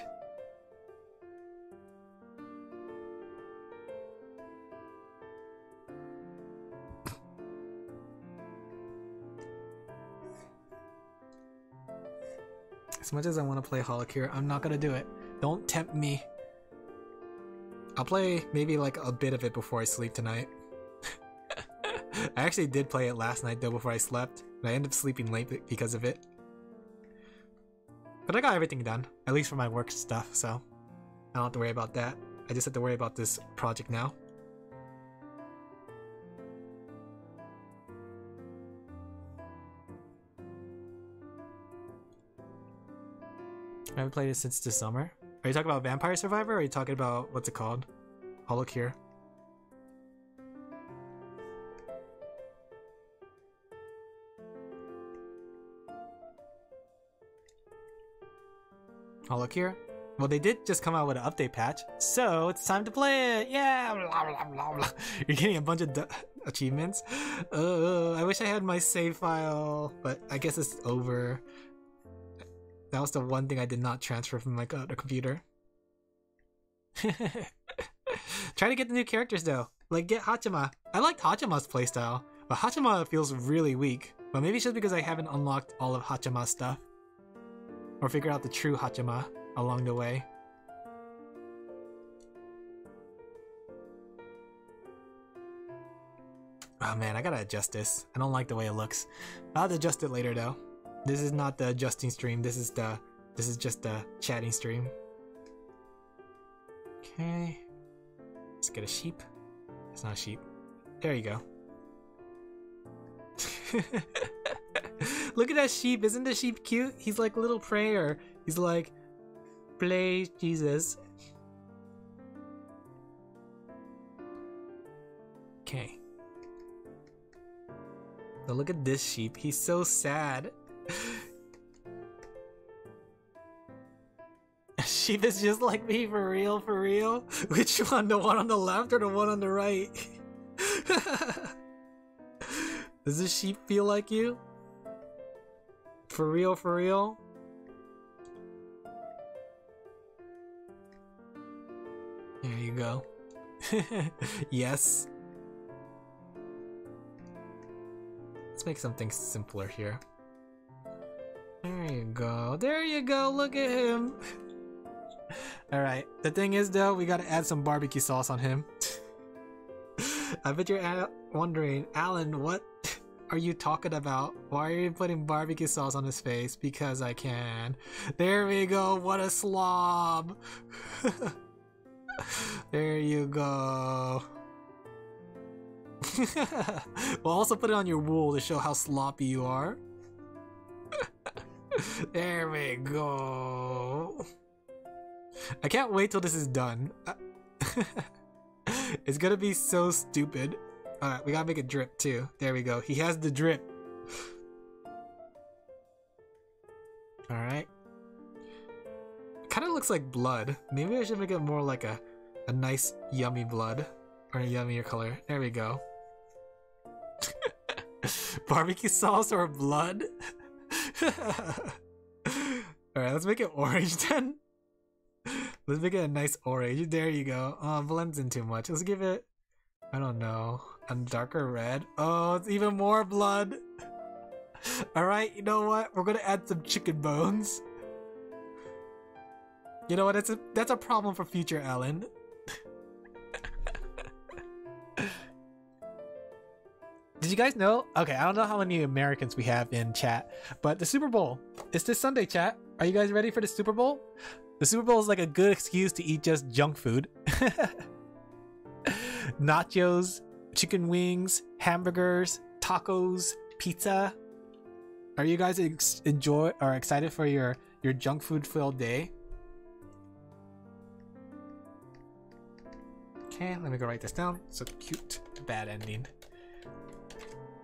Speaker 1: As much as I want to play Holocure, I'm not gonna do it. Don't tempt me. I'll play maybe like a bit of it before I sleep tonight. I actually did play it last night though before I slept, and I ended up sleeping late because of it. But I got everything done, at least for my work stuff, so I don't have to worry about that. I just have to worry about this project now. I haven't played it since this summer. Are you talking about Vampire Survivor, or are you talking about, what's it called? Holocure. Holocure? Well, they did just come out with an update patch, so it's time to play it! Yeah! Blah, blah, blah, blah. You're getting a bunch of achievements? I wish I had my save file, but I guess it's over. That was the one thing I did not transfer from my other computer. Try to get the new characters though. Like, get Hachima. I liked Hachima's playstyle, but Hachima feels really weak. But maybe it's just because I haven't unlocked all of Hachima's stuff. Or figured out the true Hachima along the way. Oh man, I gotta adjust this. I don't like the way it looks. I'll have to adjust it later though. This is not the adjusting stream, this is just the chatting stream. Okay. Let's get a sheep. It's not a sheep. There you go. Look at that sheep. Isn't the sheep cute? He's like a little prayer. He's like, play Jesus. Okay. Now look at this sheep. He's so sad. Sheep is just like me, for real, for real. Which one? The one on the left or the one on the right? Does this sheep feel like you? For real, for real? There you go. Yes. Let's make something simpler here. There you go. There you go. Look at him. Alright. The thing is though, we gotta add some barbecue sauce on him. I bet you're wondering, Alan, what are you talking about? Why are you putting barbecue sauce on his face? Because I can. There we go. What a slob. There you go. We'll also put it on your wool to show how sloppy you are. There we go. I can't wait till this is done. It's gonna be so stupid. Alright, we gotta make a drip too. There we go. He has the drip. Alright. Kind of looks like blood. Maybe I should make it more like a nice yummy blood. Or a yummier color. There we go. Barbecue sauce or blood? Alright, let's make it orange then. Let's make it a nice orange. There you go. Oh, it blends in too much. Let's give it, I don't know, a darker red. Oh, it's even more blood. Alright, you know what? We're gonna add some chicken bones. You know what? That's a problem for future Alan. Did you guys know? Okay, I don't know how many Americans we have in chat, but the Super Bowl is this Sunday, chat. Are you guys ready for the Super Bowl? The Super Bowl is like a good excuse to eat just junk food. Nachos, chicken wings, hamburgers, tacos, pizza. Are you guys excited for your junk food filled day? Okay, let me go write this down. So cute. Bad ending.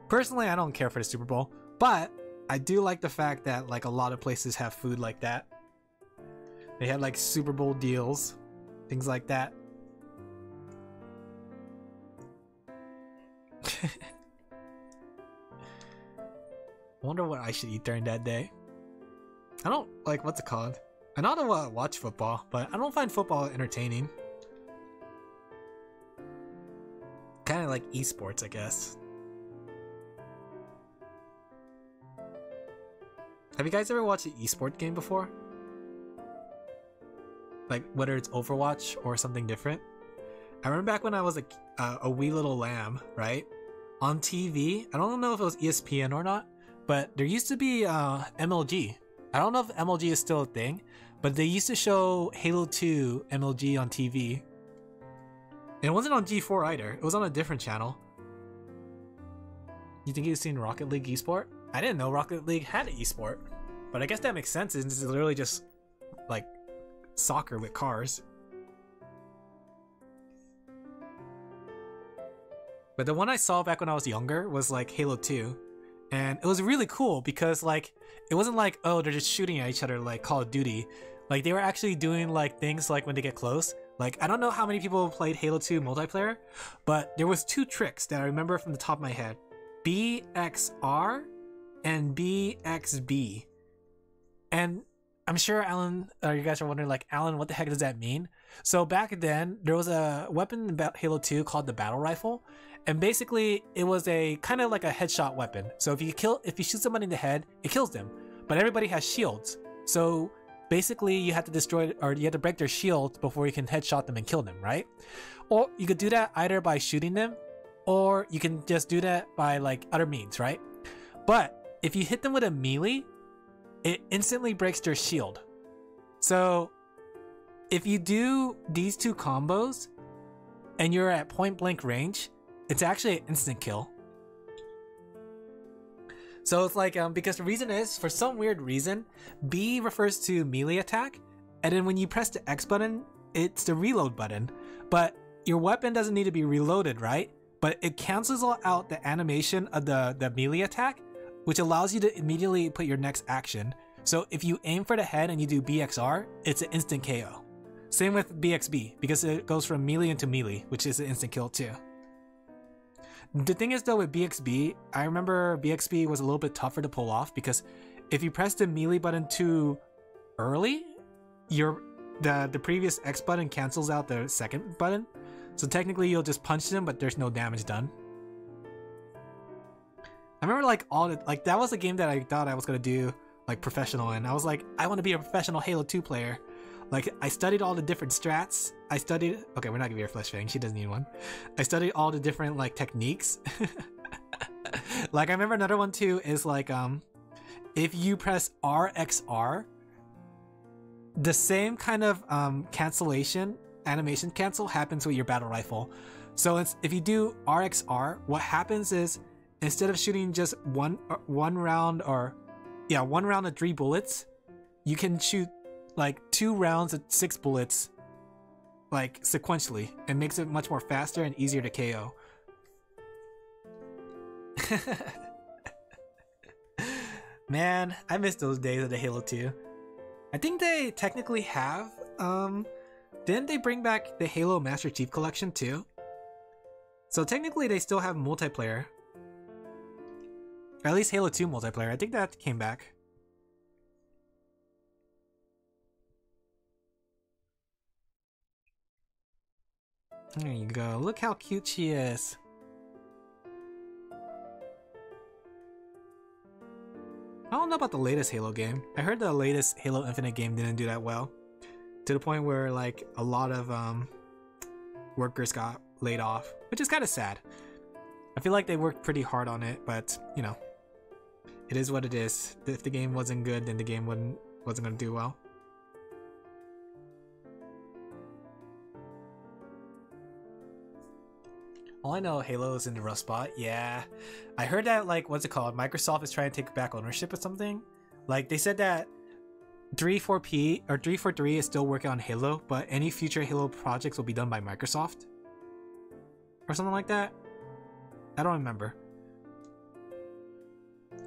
Speaker 1: Personally, I don't care for the Super Bowl, but I do like the fact that like a lot of places have food like that. They have like Super Bowl deals, things like that. I wonder what I should eat during that day. I don't like, what's it called? I know how to watch football, but I don't find football entertaining. Kind of like esports, I guess. Have you guys ever watched an esport game before? Like whether it's Overwatch or something different? I remember back when I was a wee little lamb, right? On TV, I don't know if it was ESPN or not, but there used to be MLG. I don't know if MLG is still a thing, but they used to show Halo 2 MLG on TV. And it wasn't on G4 either, it was on a different channel. You think you've seen Rocket League esport? I didn't know Rocket League had an esport, but I guess that makes sense. It's literally just like soccer with cars. But the one I saw back when I was younger was like Halo 2, and it was really cool because like it wasn't like, oh, they're just shooting at each other like Call of Duty. Like they were actually doing like things like when they get close. Like I don't know how many people played Halo 2 multiplayer, but there was two tricks that I remember from the top of my head. BXR and BXB. And I'm sure Alan, you guys are wondering like, Alan, what the heck does that mean? So back then, there was a weapon in Halo 2 called the battle rifle. And basically, it was a kind of like a headshot weapon. So if you shoot somebody in the head, it kills them. But everybody has shields. So basically, you have to destroy, or you have to break their shields before you can headshot them and kill them, right? Or you could do that either by shooting them, or you can just do that by like other means, right? But if you hit them with a melee, it instantly breaks their shield. So if you do these two combos and you're at point blank range, it's actually an instant kill. So it's like, because the reason is, for some weird reason, B refers to melee attack, and then when you press the X button, it's the reload button. But your weapon doesn't need to be reloaded, right? But it cancels out the animation of the melee attack, which allows you to immediately put your next action. So if you aim for the head and you do BXR, it's an instant KO. Same with BXB, because it goes from melee into melee, which is an instant kill too. The thing is though with BXB, I remember BXB was a little bit tougher to pull off because if you press the melee button too early, the previous X button cancels out the second button. So technically you'll just punch them, but there's no damage done. I remember like that was a game that I thought I was gonna do like professional in. I was like, I want to be a professional Halo 2 player. Like I studied all the different strats. Okay, we're not gonna be her flesh fang, she doesn't need one. I studied all the different like techniques. Like I remember another one too is like if you press RXR, the same kind of animation cancel happens with your battle rifle. So if you do RXR, what happens is instead of shooting just one round of 3 bullets, you can shoot like 2 rounds of 6 bullets like sequentially and makes it much more faster and easier to KO. Man, I miss those days of the Halo 2. I think they technically have, didn't they bring back the Halo Master Chief Collection too? So technically they still have multiplayer. Or at least Halo 2 multiplayer, I think that came back. There you go, look how cute she is. I don't know about the latest Halo game. I heard the latest Halo Infinite game didn't do that well. To the point where like a lot of workers got laid off, which is kind of sad. I feel like they worked pretty hard on it, but you know, it is what it is. If the game wasn't good, then the game wasn't gonna do well. All I know, Halo is in the rough spot. Yeah, I heard that like what's it called? Microsoft is trying to take back ownership of something. Like they said that 343 or 343 is still working on Halo, but any future Halo projects will be done by Microsoft or something like that. I don't remember.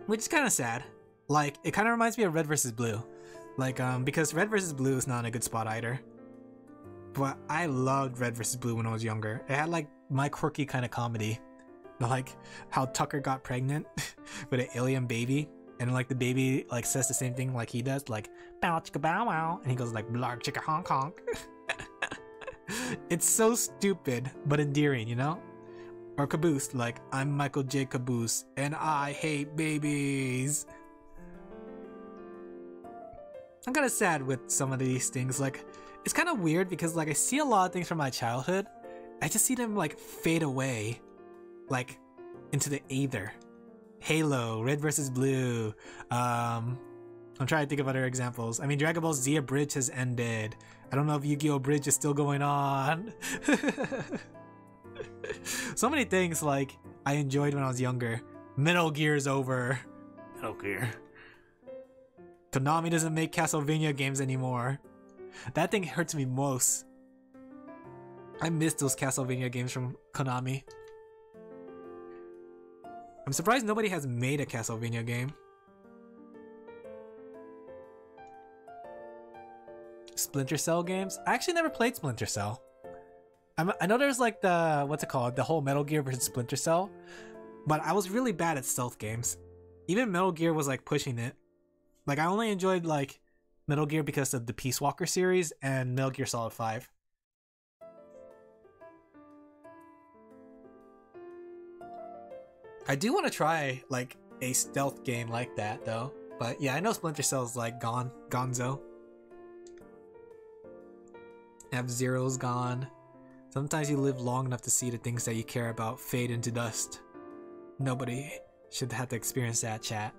Speaker 1: Which is kind of sad. Like it kind of reminds me of Red vs. Blue, like because Red vs. Blue is not in a good spot either. But I loved Red vs. Blue when I was younger. It had like my quirky kind of comedy, like how Tucker got pregnant with an alien baby, and like the baby like says the same thing like he does, like bow chicka bow wow, and he goes like blarg chicka honk honk. It's so stupid but endearing, you know? Or Caboose, like I'm Michael J. Caboose and I hate babies. I'm kind of sad with some of these things. Like it's kind of weird because like I see a lot of things from my childhood. I just see them like fade away, like into the aether. Halo, Red vs. Blue. I'm trying to think of other examples. I mean, Dragon Ball Z Bridge has ended. I don't know if Yu-Gi-Oh! Bridge is still going on. So many things like I enjoyed when I was younger. Metal Gear's over. Metal Gear. Konami doesn't make Castlevania games anymore. That thing hurts me most. I miss those Castlevania games from Konami. I'm surprised nobody has made a Castlevania game. Splinter Cell games? I actually never played Splinter Cell. I know there's like the, what's it called? The whole Metal Gear versus Splinter Cell. But I was really bad at stealth games. Even Metal Gear was like pushing it. Like I only enjoyed like Metal Gear because of the Peace Walker series and Metal Gear Solid 5. I do want to try like a stealth game like that though. But yeah, I know Splinter Cell's like gone. Gonzo. F-Zero's gone. Sometimes you live long enough to see the things that you care about fade into dust. Nobody should have to experience that, chat.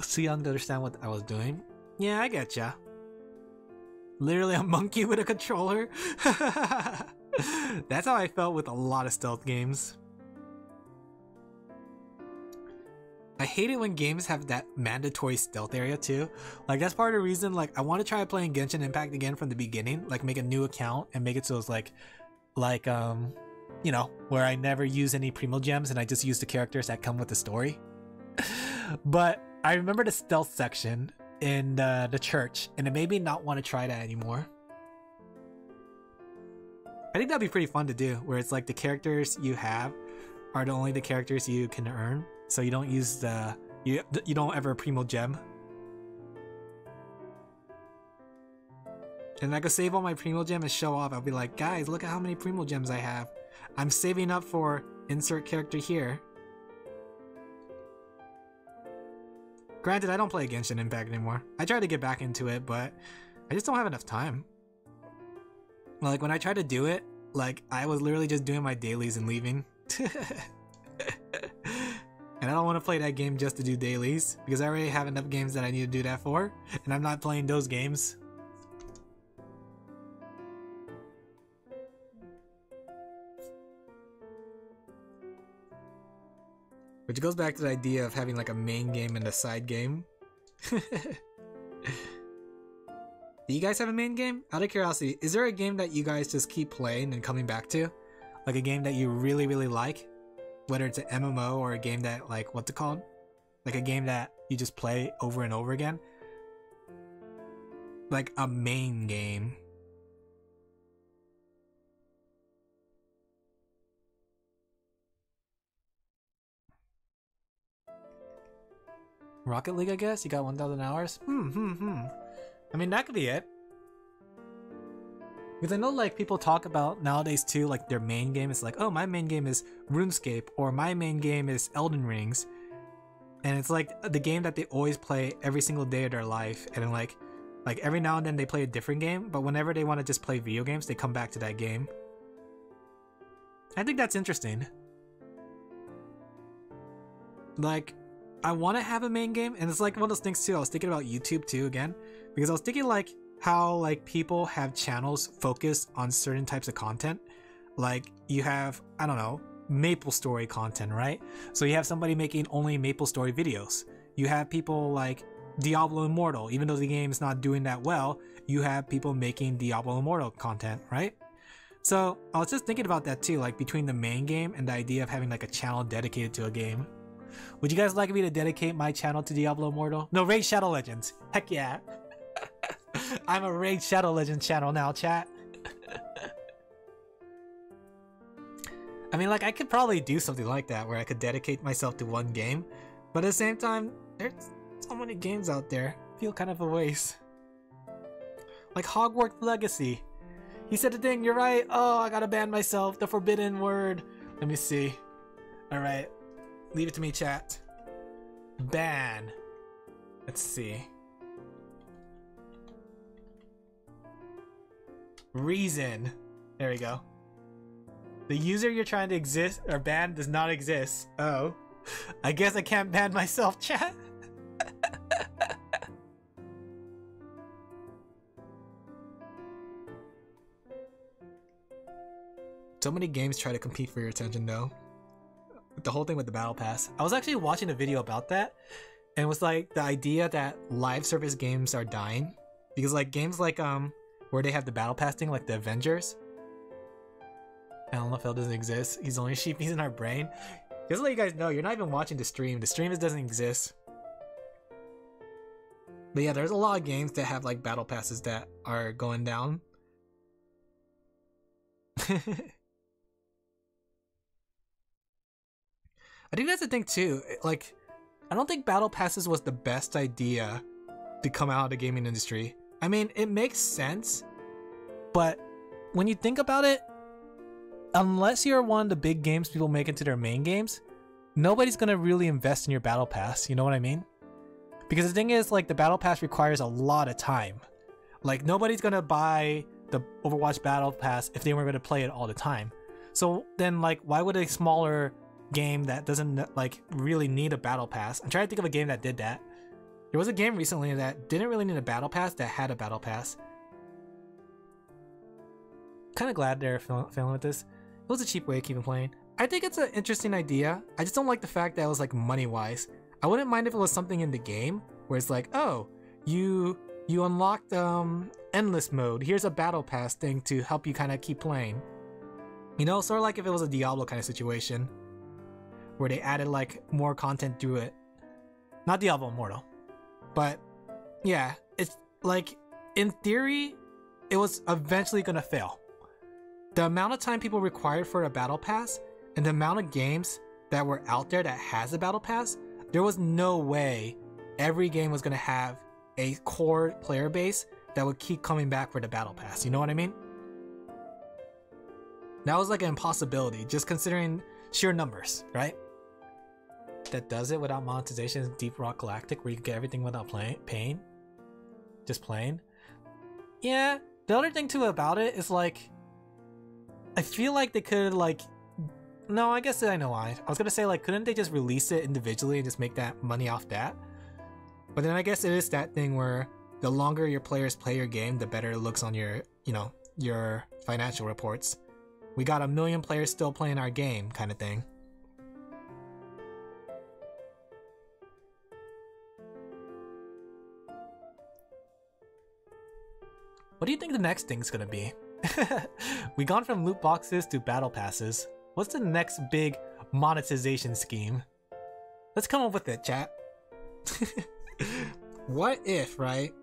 Speaker 1: Too young to understand what I was doing? Yeah, I getcha. Literally a monkey with a controller? That's how I felt with a lot of stealth games. I hate it when games have that mandatory stealth area too. Like that's part of the reason like I want to try playing Genshin Impact again from the beginning. Like make a new account and make it so it's like you know, where I never use any Primo Gems and I just use the characters that come with the story. But I remember the stealth section in the church and it made me not want to try that anymore. I think that'd be pretty fun to do, where it's like the characters you have are the characters you can earn. So you don't use the you don't ever Primo Gem. And I could save all my Primo Gem and show off. I'll be like, guys, look at how many Primo Gems I have. I'm saving up for insert character here. Granted, I don't play Genshin Impact anymore. I try to get back into it, but I just don't have enough time. Like when I try to do it, like I was literally just doing my dailies and leaving. And I don't want to play that game just to do dailies, because I already have enough games that I need to do that for, and I'm not playing those games. Which goes back to the idea of having like a main game and a side game. Do you guys have a main game? Out of curiosity, is there a game that you guys just keep playing and coming back to? Like a game that you really, really like? Whether it's an MMO or a game that, like, what's it called? Like a game that you just play over and over again? Like a main game. Rocket League, I guess? You got 1,000 hours? I mean, that could be it. Because I know, like, people talk about nowadays too, like, their main game is like, oh, my main game is RuneScape, or my main game is Elden Rings. And it's like the game that they always play every single day of their life. And like every now and then they play a different game, but whenever they want to just play video games, they come back to that game. I think that's interesting. Like, I want to have a main game, and it's like one of those things too. I was thinking about YouTube too again, because I was thinking like how like people have channels focused on certain types of content. Like you have, I don't know, Maple Story content, right? So you have somebody making only Maple Story videos. You have people like Diablo Immortal, even though the game is not doing that well, you have people making Diablo Immortal content, right? So I was just thinking about that too, like between the main game and the idea of having like a channel dedicated to a game. Would you guys like me to dedicate my channel to Diablo Immortal? No, Raid Shadow Legends. Heck yeah. I'm a Raid Shadow Legends channel now, chat. I mean, like, I could probably do something like that where I could dedicate myself to one game, but at the same time, there's so many games out there. I feel kind of a waste. Like Hogwarts Legacy. He said the thing, you're right. Oh, I gotta ban myself. The forbidden word. Let me see. Alright. Leave it to me, chat. Ban. Let's see. Reason. There we go. The user you're trying to exist or ban does not exist. Oh. I guess I can't ban myself, chat. So many games try to compete for your attention though. The whole thing with the battle pass. I was actually watching a video about that, and it was like the idea that live service games are dying because like games like where they have the battle pass thing, like the Avengers. LFL doesn't exist. He's only sheepies in our brain. Just to let you guys know, you're not even watching the stream. The stream doesn't exist. But yeah, there's a lot of games that have like battle passes that are going down. I think that's the thing too. Like, I don't think battle passes was the best idea to come out of the gaming industry. I mean, it makes sense, but when you think about it, unless you're one of the big games people make into their main games, nobody's gonna really invest in your battle pass. You know what I mean? Because the thing is, like, the battle pass requires a lot of time. Like, nobody's gonna buy the Overwatch battle pass if they weren't gonna play it all the time. So then, like, why would a smaller game that doesn't like really need a battle pass? I'm trying to think of a game that did that. There was a game recently that didn't really need a battle pass that had a battle pass. Kind of glad they're failing with this. It was a cheap way of keeping playing. I think it's an interesting idea. I just don't like the fact that it was like money wise. I wouldn't mind if it was something in the game where it's like, oh, you unlocked endless mode. Here's a battle pass thing to help you kind of keep playing. You know, sort of like if it was a Diablo kind of situation, where they added like more content to it. Not Diablo Immortal. But yeah, it's like, in theory, it was eventually gonna fail. The amount of time people required for a battle pass and the amount of games that were out there that has a battle pass, there was no way every game was gonna have a core player base that would keep coming back for the battle pass. You know what I mean? That was like an impossibility, just considering sheer numbers, right? That does it without monetization is Deep Rock Galactic, where you can get everything without paying. Just playing. Yeah, the other thing too about it is like, I feel like they could like, no, I guess I know why. I was gonna say like, couldn't they just release it individually and just make that money off that? But then I guess it is that thing where the longer your players play your game, the better it looks on your, you know, your financial reports. We got 1 million players still playing our game kind of thing. What do you think the next thing's gonna be? We gone from loot boxes to battle passes. What's the next big monetization scheme? Let's come up with it, chat. What if, right?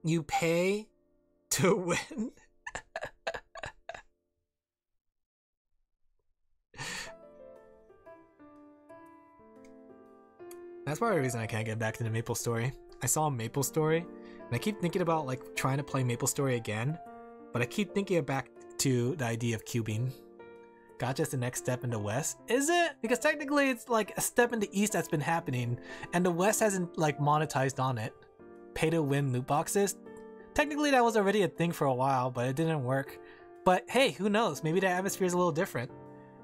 Speaker 1: You pay to win. That's part of the reason I can't get back to the MapleStory. I saw MapleStory, and I keep thinking about like trying to play MapleStory again, but I keep thinking back to the idea of cubing. Gacha's the next step in the West? Is it? Because technically it's like a step in the East that's been happening, and the West hasn't like monetized on it. Pay to win loot boxes? Technically that was already a thing for a while, but it didn't work. But hey, who knows? Maybe the atmosphere is a little different.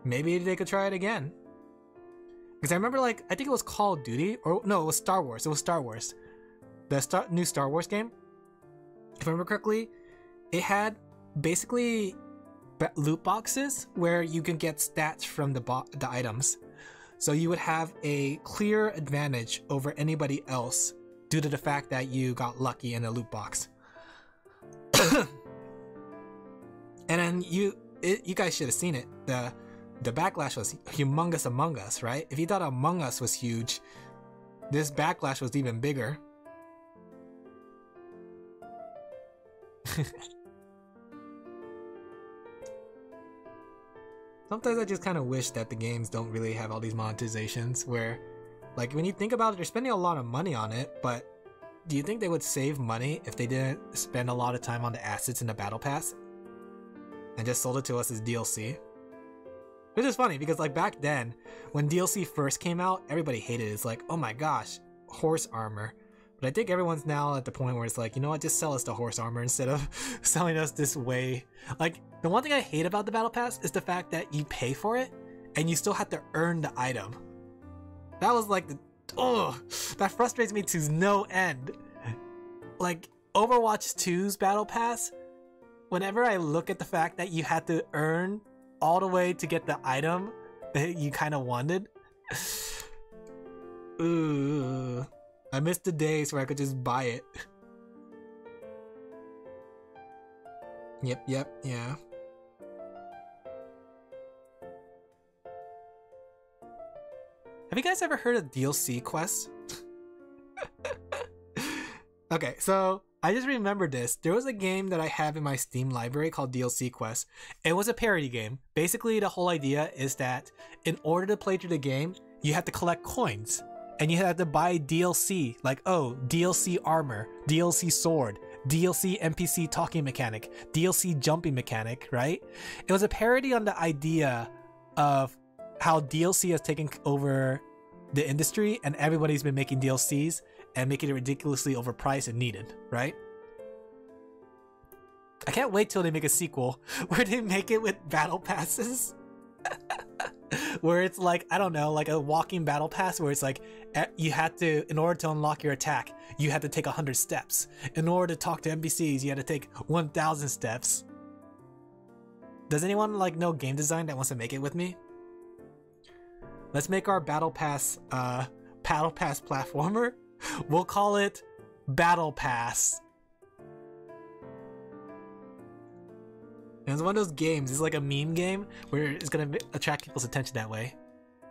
Speaker 1: Maybe they could try it again. Because I remember, like, I think it was Call of Duty, or no, it was Star Wars. It was Star Wars. The new Star Wars game, if I remember correctly, it had basically loot boxes where you can get stats from the items. So you would have a clear advantage over anybody else due to the fact that you got lucky in a loot box. And then you guys should have seen it. The backlash was humongous among us, right? If you thought Among Us was huge, this backlash was even bigger. Sometimes I just kind of wish that the games don't really have all these monetizations where, like, when you think about it, they're spending a lot of money on it, but do you think they would save money if they didn't spend a lot of time on the assets in the Battle Pass and just sold it to us as DLC? Which is funny because, like, back then when DLC first came out, everybody hated it. It's like, oh my gosh, horse armor. But I think everyone's now at the point where it's like, you know what, just sell us the horse armor instead of selling us this way. Like, the one thing I hate about the Battle Pass is the fact that you pay for it and you still have to earn the item. That was like that frustrates me to no end. Like, Overwatch 2's Battle Pass, whenever I look at the fact that you had to earn all the way to get the item that you kind of wanted. Ooh, I miss the days where I could just buy it. Yep, yeah. Have you guys ever heard of DLC quests? Okay, so I just remembered this. There was a game that I have in my Steam library called DLC Quest. It was a parody game. Basically, the whole idea is that in order to play through the game, you have to collect coins. And you have to buy DLC, like, oh, DLC armor, DLC sword, DLC NPC talking mechanic, DLC jumping mechanic, right? It was a parody on the idea of how DLC has taken over the industry and everybody's been making DLCs and making it ridiculously overpriced and needed, right? I can't wait till they make a sequel where they make it with battle passes. Where it's like, I don't know, like a walking battle pass where it's like, you had to, in order to unlock your attack, you had to take 100 steps. In order to talk to NPCs, you had to take 1,000 steps. Does anyone like know game design that wants to make it with me? Let's make our battle pass platformer. We'll call it Battle Pass. And it's one of those games, it's like a meme game where it's gonna attract people's attention that way.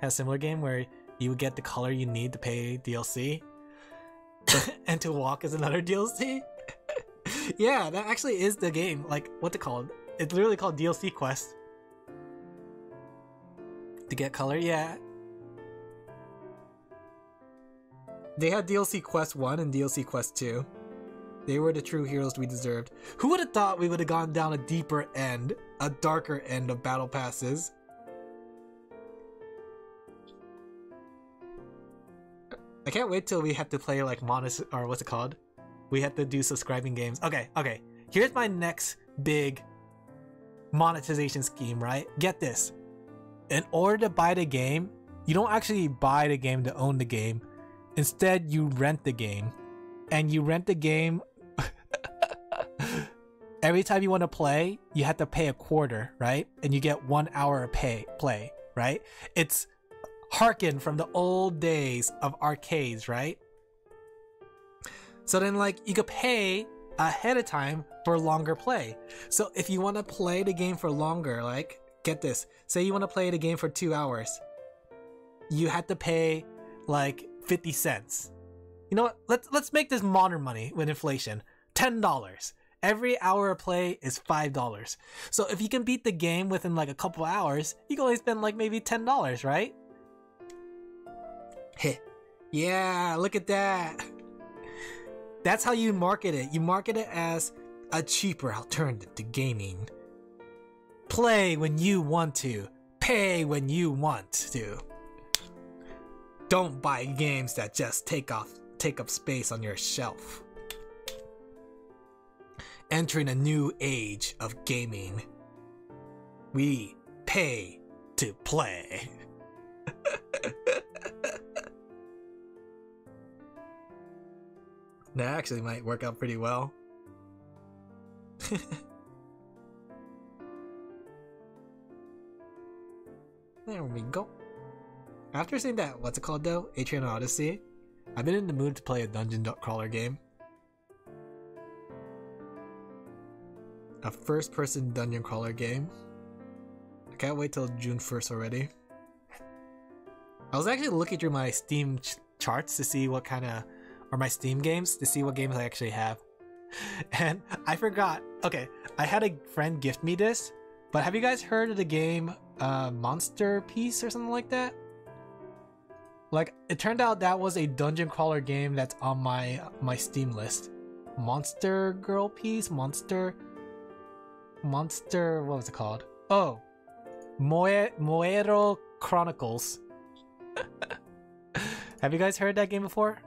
Speaker 1: Has a similar game where you would get the color you need to pay DLC. And to walk is another DLC. Yeah, that actually is the game. Like, what's it called? It's literally called DLC Quest. To get color, yeah. They had DLC Quest 1 and DLC Quest 2. They were the true heroes we deserved. Who would have thought we would have gone down a deeper end, a darker end of battle passes? I can't wait till we have to play like or what's it called? We have to do subscribing games. Okay. Here's my next big monetization scheme, right? Get this. In order to buy the game, you don't actually buy the game to own the game. Instead, you rent the game. And you rent the game every time you want to play, you have to pay a quarter, right? And you get 1 hour of play, right? It's harkened from the old days of arcades, right? So then, like, you could pay ahead of time for longer play. So if you want to play the game for longer, like, get this, say you want to play the game for 2 hours, you have to pay like 50 cents. You know what? Let's make this modern money with inflation. $10. Every hour of play is $5. So if you can beat the game within like a couple hours, you can only spend like maybe $10, right? Heh. Yeah, look at that. That's how you market it. You market it as a cheaper alternative to gaming. Play when you want to. Pay when you want to. Don't buy games that just take up space on your shelf. Entering a new age of gaming. We pay to play. That actually might work out pretty well. There we go. After seeing that, what's it called though? Atrian Odyssey, I've been in the mood to play a dungeon crawler game. A first-person dungeon crawler game. I can't wait till June 1st already. I was actually looking through my Steam charts to see what kind of, or my Steam games, to see what games I actually have. And I forgot. Okay, I had a friend gift me this, but have you guys heard of the game Monster Piece or something like that? Like, it turned out that was a dungeon crawler game that's on my Steam list. Monster Girl Piece? Monster, what was it called? Oh, Moero Chronicles. Have you guys heard that game before?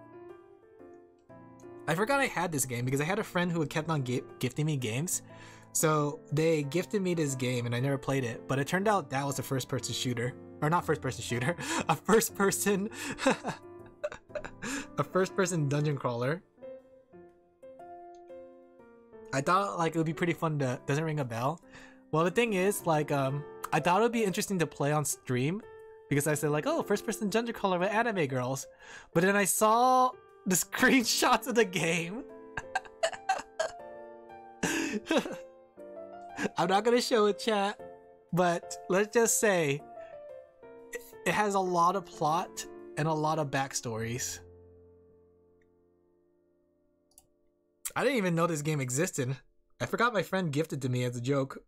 Speaker 1: I forgot I had this game because I had a friend who kept on gifting me games. So they gifted me this game and I never played it, but it turned out that was a first-person shooter. Or not first-person shooter, a first-person a first-person dungeon crawler. I thought like it would be pretty fun to, doesn't ring a bell? Well, the thing is, like, I thought it would be interesting to play on stream because I said like, oh, first-person dungeon crawler with anime girls. But then I saw the screenshots of the game. I'm not gonna show it, chat, but let's just say it has a lot of plot and a lot of backstories. I didn't even know this game existed. I forgot my friend gifted to me as a joke,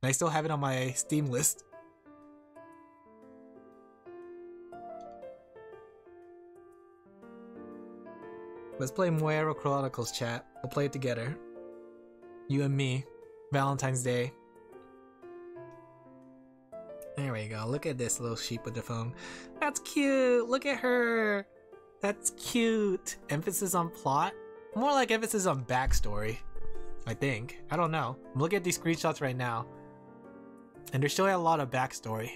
Speaker 1: and I still have it on my Steam list. Let's play Moero Chronicles, chat. We'll play it together. You and me. Valentine's Day. There we go. Look at this little sheep with the phone. That's cute. Look at her. That's cute. Emphasis on plot? More like emphasis on backstory, I think. I don't know. I'm looking at these screenshots right now, and they're showing a lot of backstory.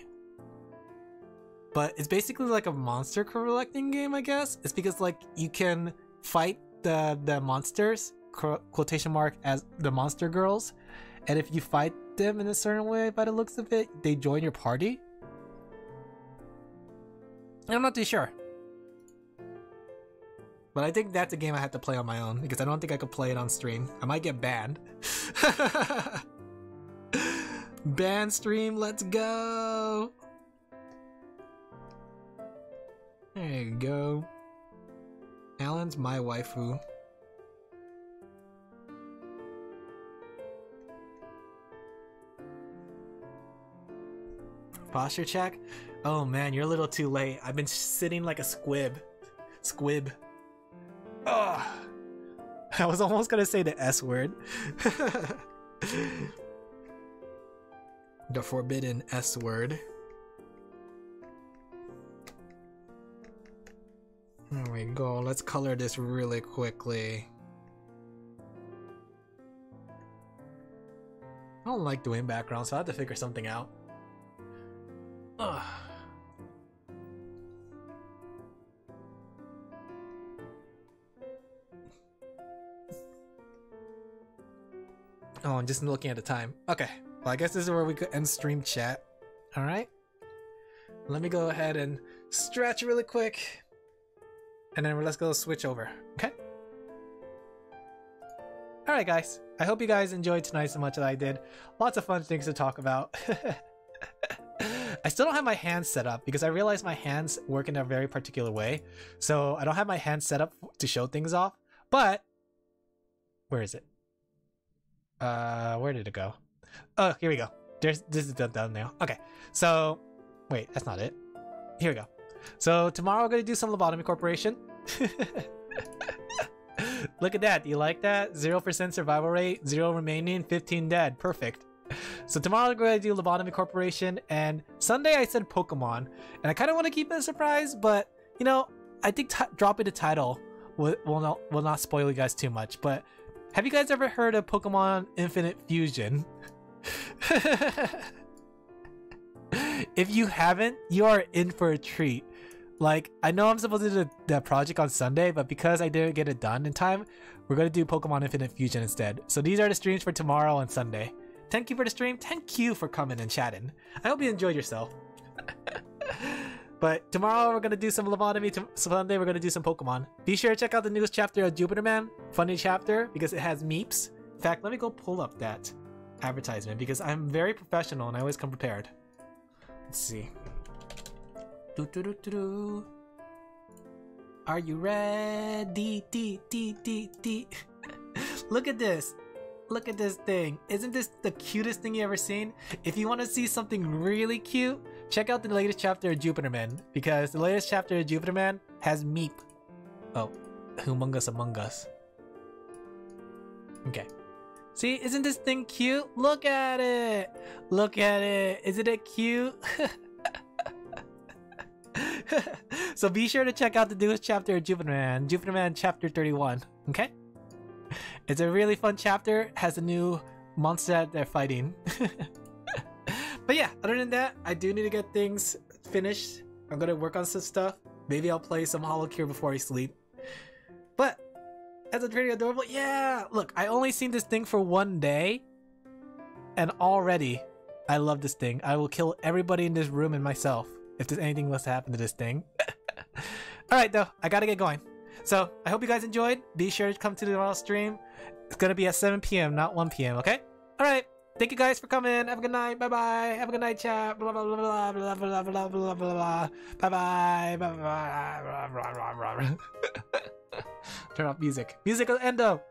Speaker 1: But it's basically like a monster collecting game, I guess. It's because like you can fight the monsters, quotation mark, as the monster girls, and if you fight them in a certain way, by the looks of it, they join your party. I'm not too sure, but I think that's a game I have to play on my own because I don't think I could play it on stream. I might get banned. Ban stream, let's go. There you go. Alan's my waifu. Posture check? Oh man, you're a little too late. I've been sitting like a squib. Squib. Ugh. I was almost gonna say the S word. The forbidden S word. There we go. Let's color this really quickly. I don't like doing backgrounds, so I have to figure something out. Ugh. Oh, I'm just looking at the time. Okay. Well, I guess this is where we could end stream chat. Alright. Let me go ahead and stretch really quick. And then let's go switch over. Okay? Alright guys, I hope you guys enjoyed tonight so much as I did. Lots of fun things to talk about. I still don't have my hands set up because I realized my hands work in a very particular way. So I don't have my hands set up to show things off. But where is it? Where did it go? Oh, here we go. This is done now. Okay, so wait, that's not it. Here we go. So tomorrow we're gonna do some lobotomy corporation. Look at that. Do you like that? 0% survival rate, 0 remaining, 15 dead. Perfect. So tomorrow we're going to do Lobotomy Corporation, and Sunday I said Pokemon, and I kind of want to keep it a surprise, but you know, I think dropping the title will not spoil you guys too much. But have you guys ever heard of Pokemon Infinite Fusion? If you haven't, you are in for a treat. Like, I know I'm supposed to do the project on Sunday, but because I didn't get it done in time, we're going to do Pokemon Infinite Fusion instead. So these are the streams for tomorrow and Sunday. Thank you for the stream. Thank you for coming and chatting. I hope you enjoyed yourself. But tomorrow we're going to do some lobotomy. Sunday we're going to do some Pokemon. Be sure to check out the newest chapter of Jupitermen. Funny chapter because it has meeps. In fact, let me go pull up that advertisement because I'm very professional and I always come prepared. Let's see. Are you ready? Look at this. Look at this thing. Isn't this the cutest thing you ever seen? If you want to see something really cute, check out the latest chapter of Jupitermen, because the latest chapter of Jupitermen has Meep. Oh, Humongous Among Us. Okay. See, isn't this thing cute? Look at it. Look at it. Isn't it cute? So be sure to check out the newest chapter of Jupiterman, Jupiterman chapter 31, okay? It's a really fun chapter, has a new monster that they're fighting. But yeah, other than that, I do need to get things finished. I'm gonna work on some stuff. Maybe I'll play some Hollow Cure before I sleep. But, as it's pretty adorable, yeah! Look, I only seen this thing for one day, and already, I love this thing. I will kill everybody in this room and myself if there's anything was to happen to this thing. Alright though, I gotta get going. So, I hope you guys enjoyed. Be sure to come to the tomorrow's stream. It's gonna be at 7 p.m, not 1 p.m, okay? Alright, thank you guys for coming. Have a good night. Bye-bye. Have a good night, chat. Blah, blah, blah, blah, blah, blah, blah, blah, blah, blah. Bye-bye. Bye-bye. Turn off music. Music will end up.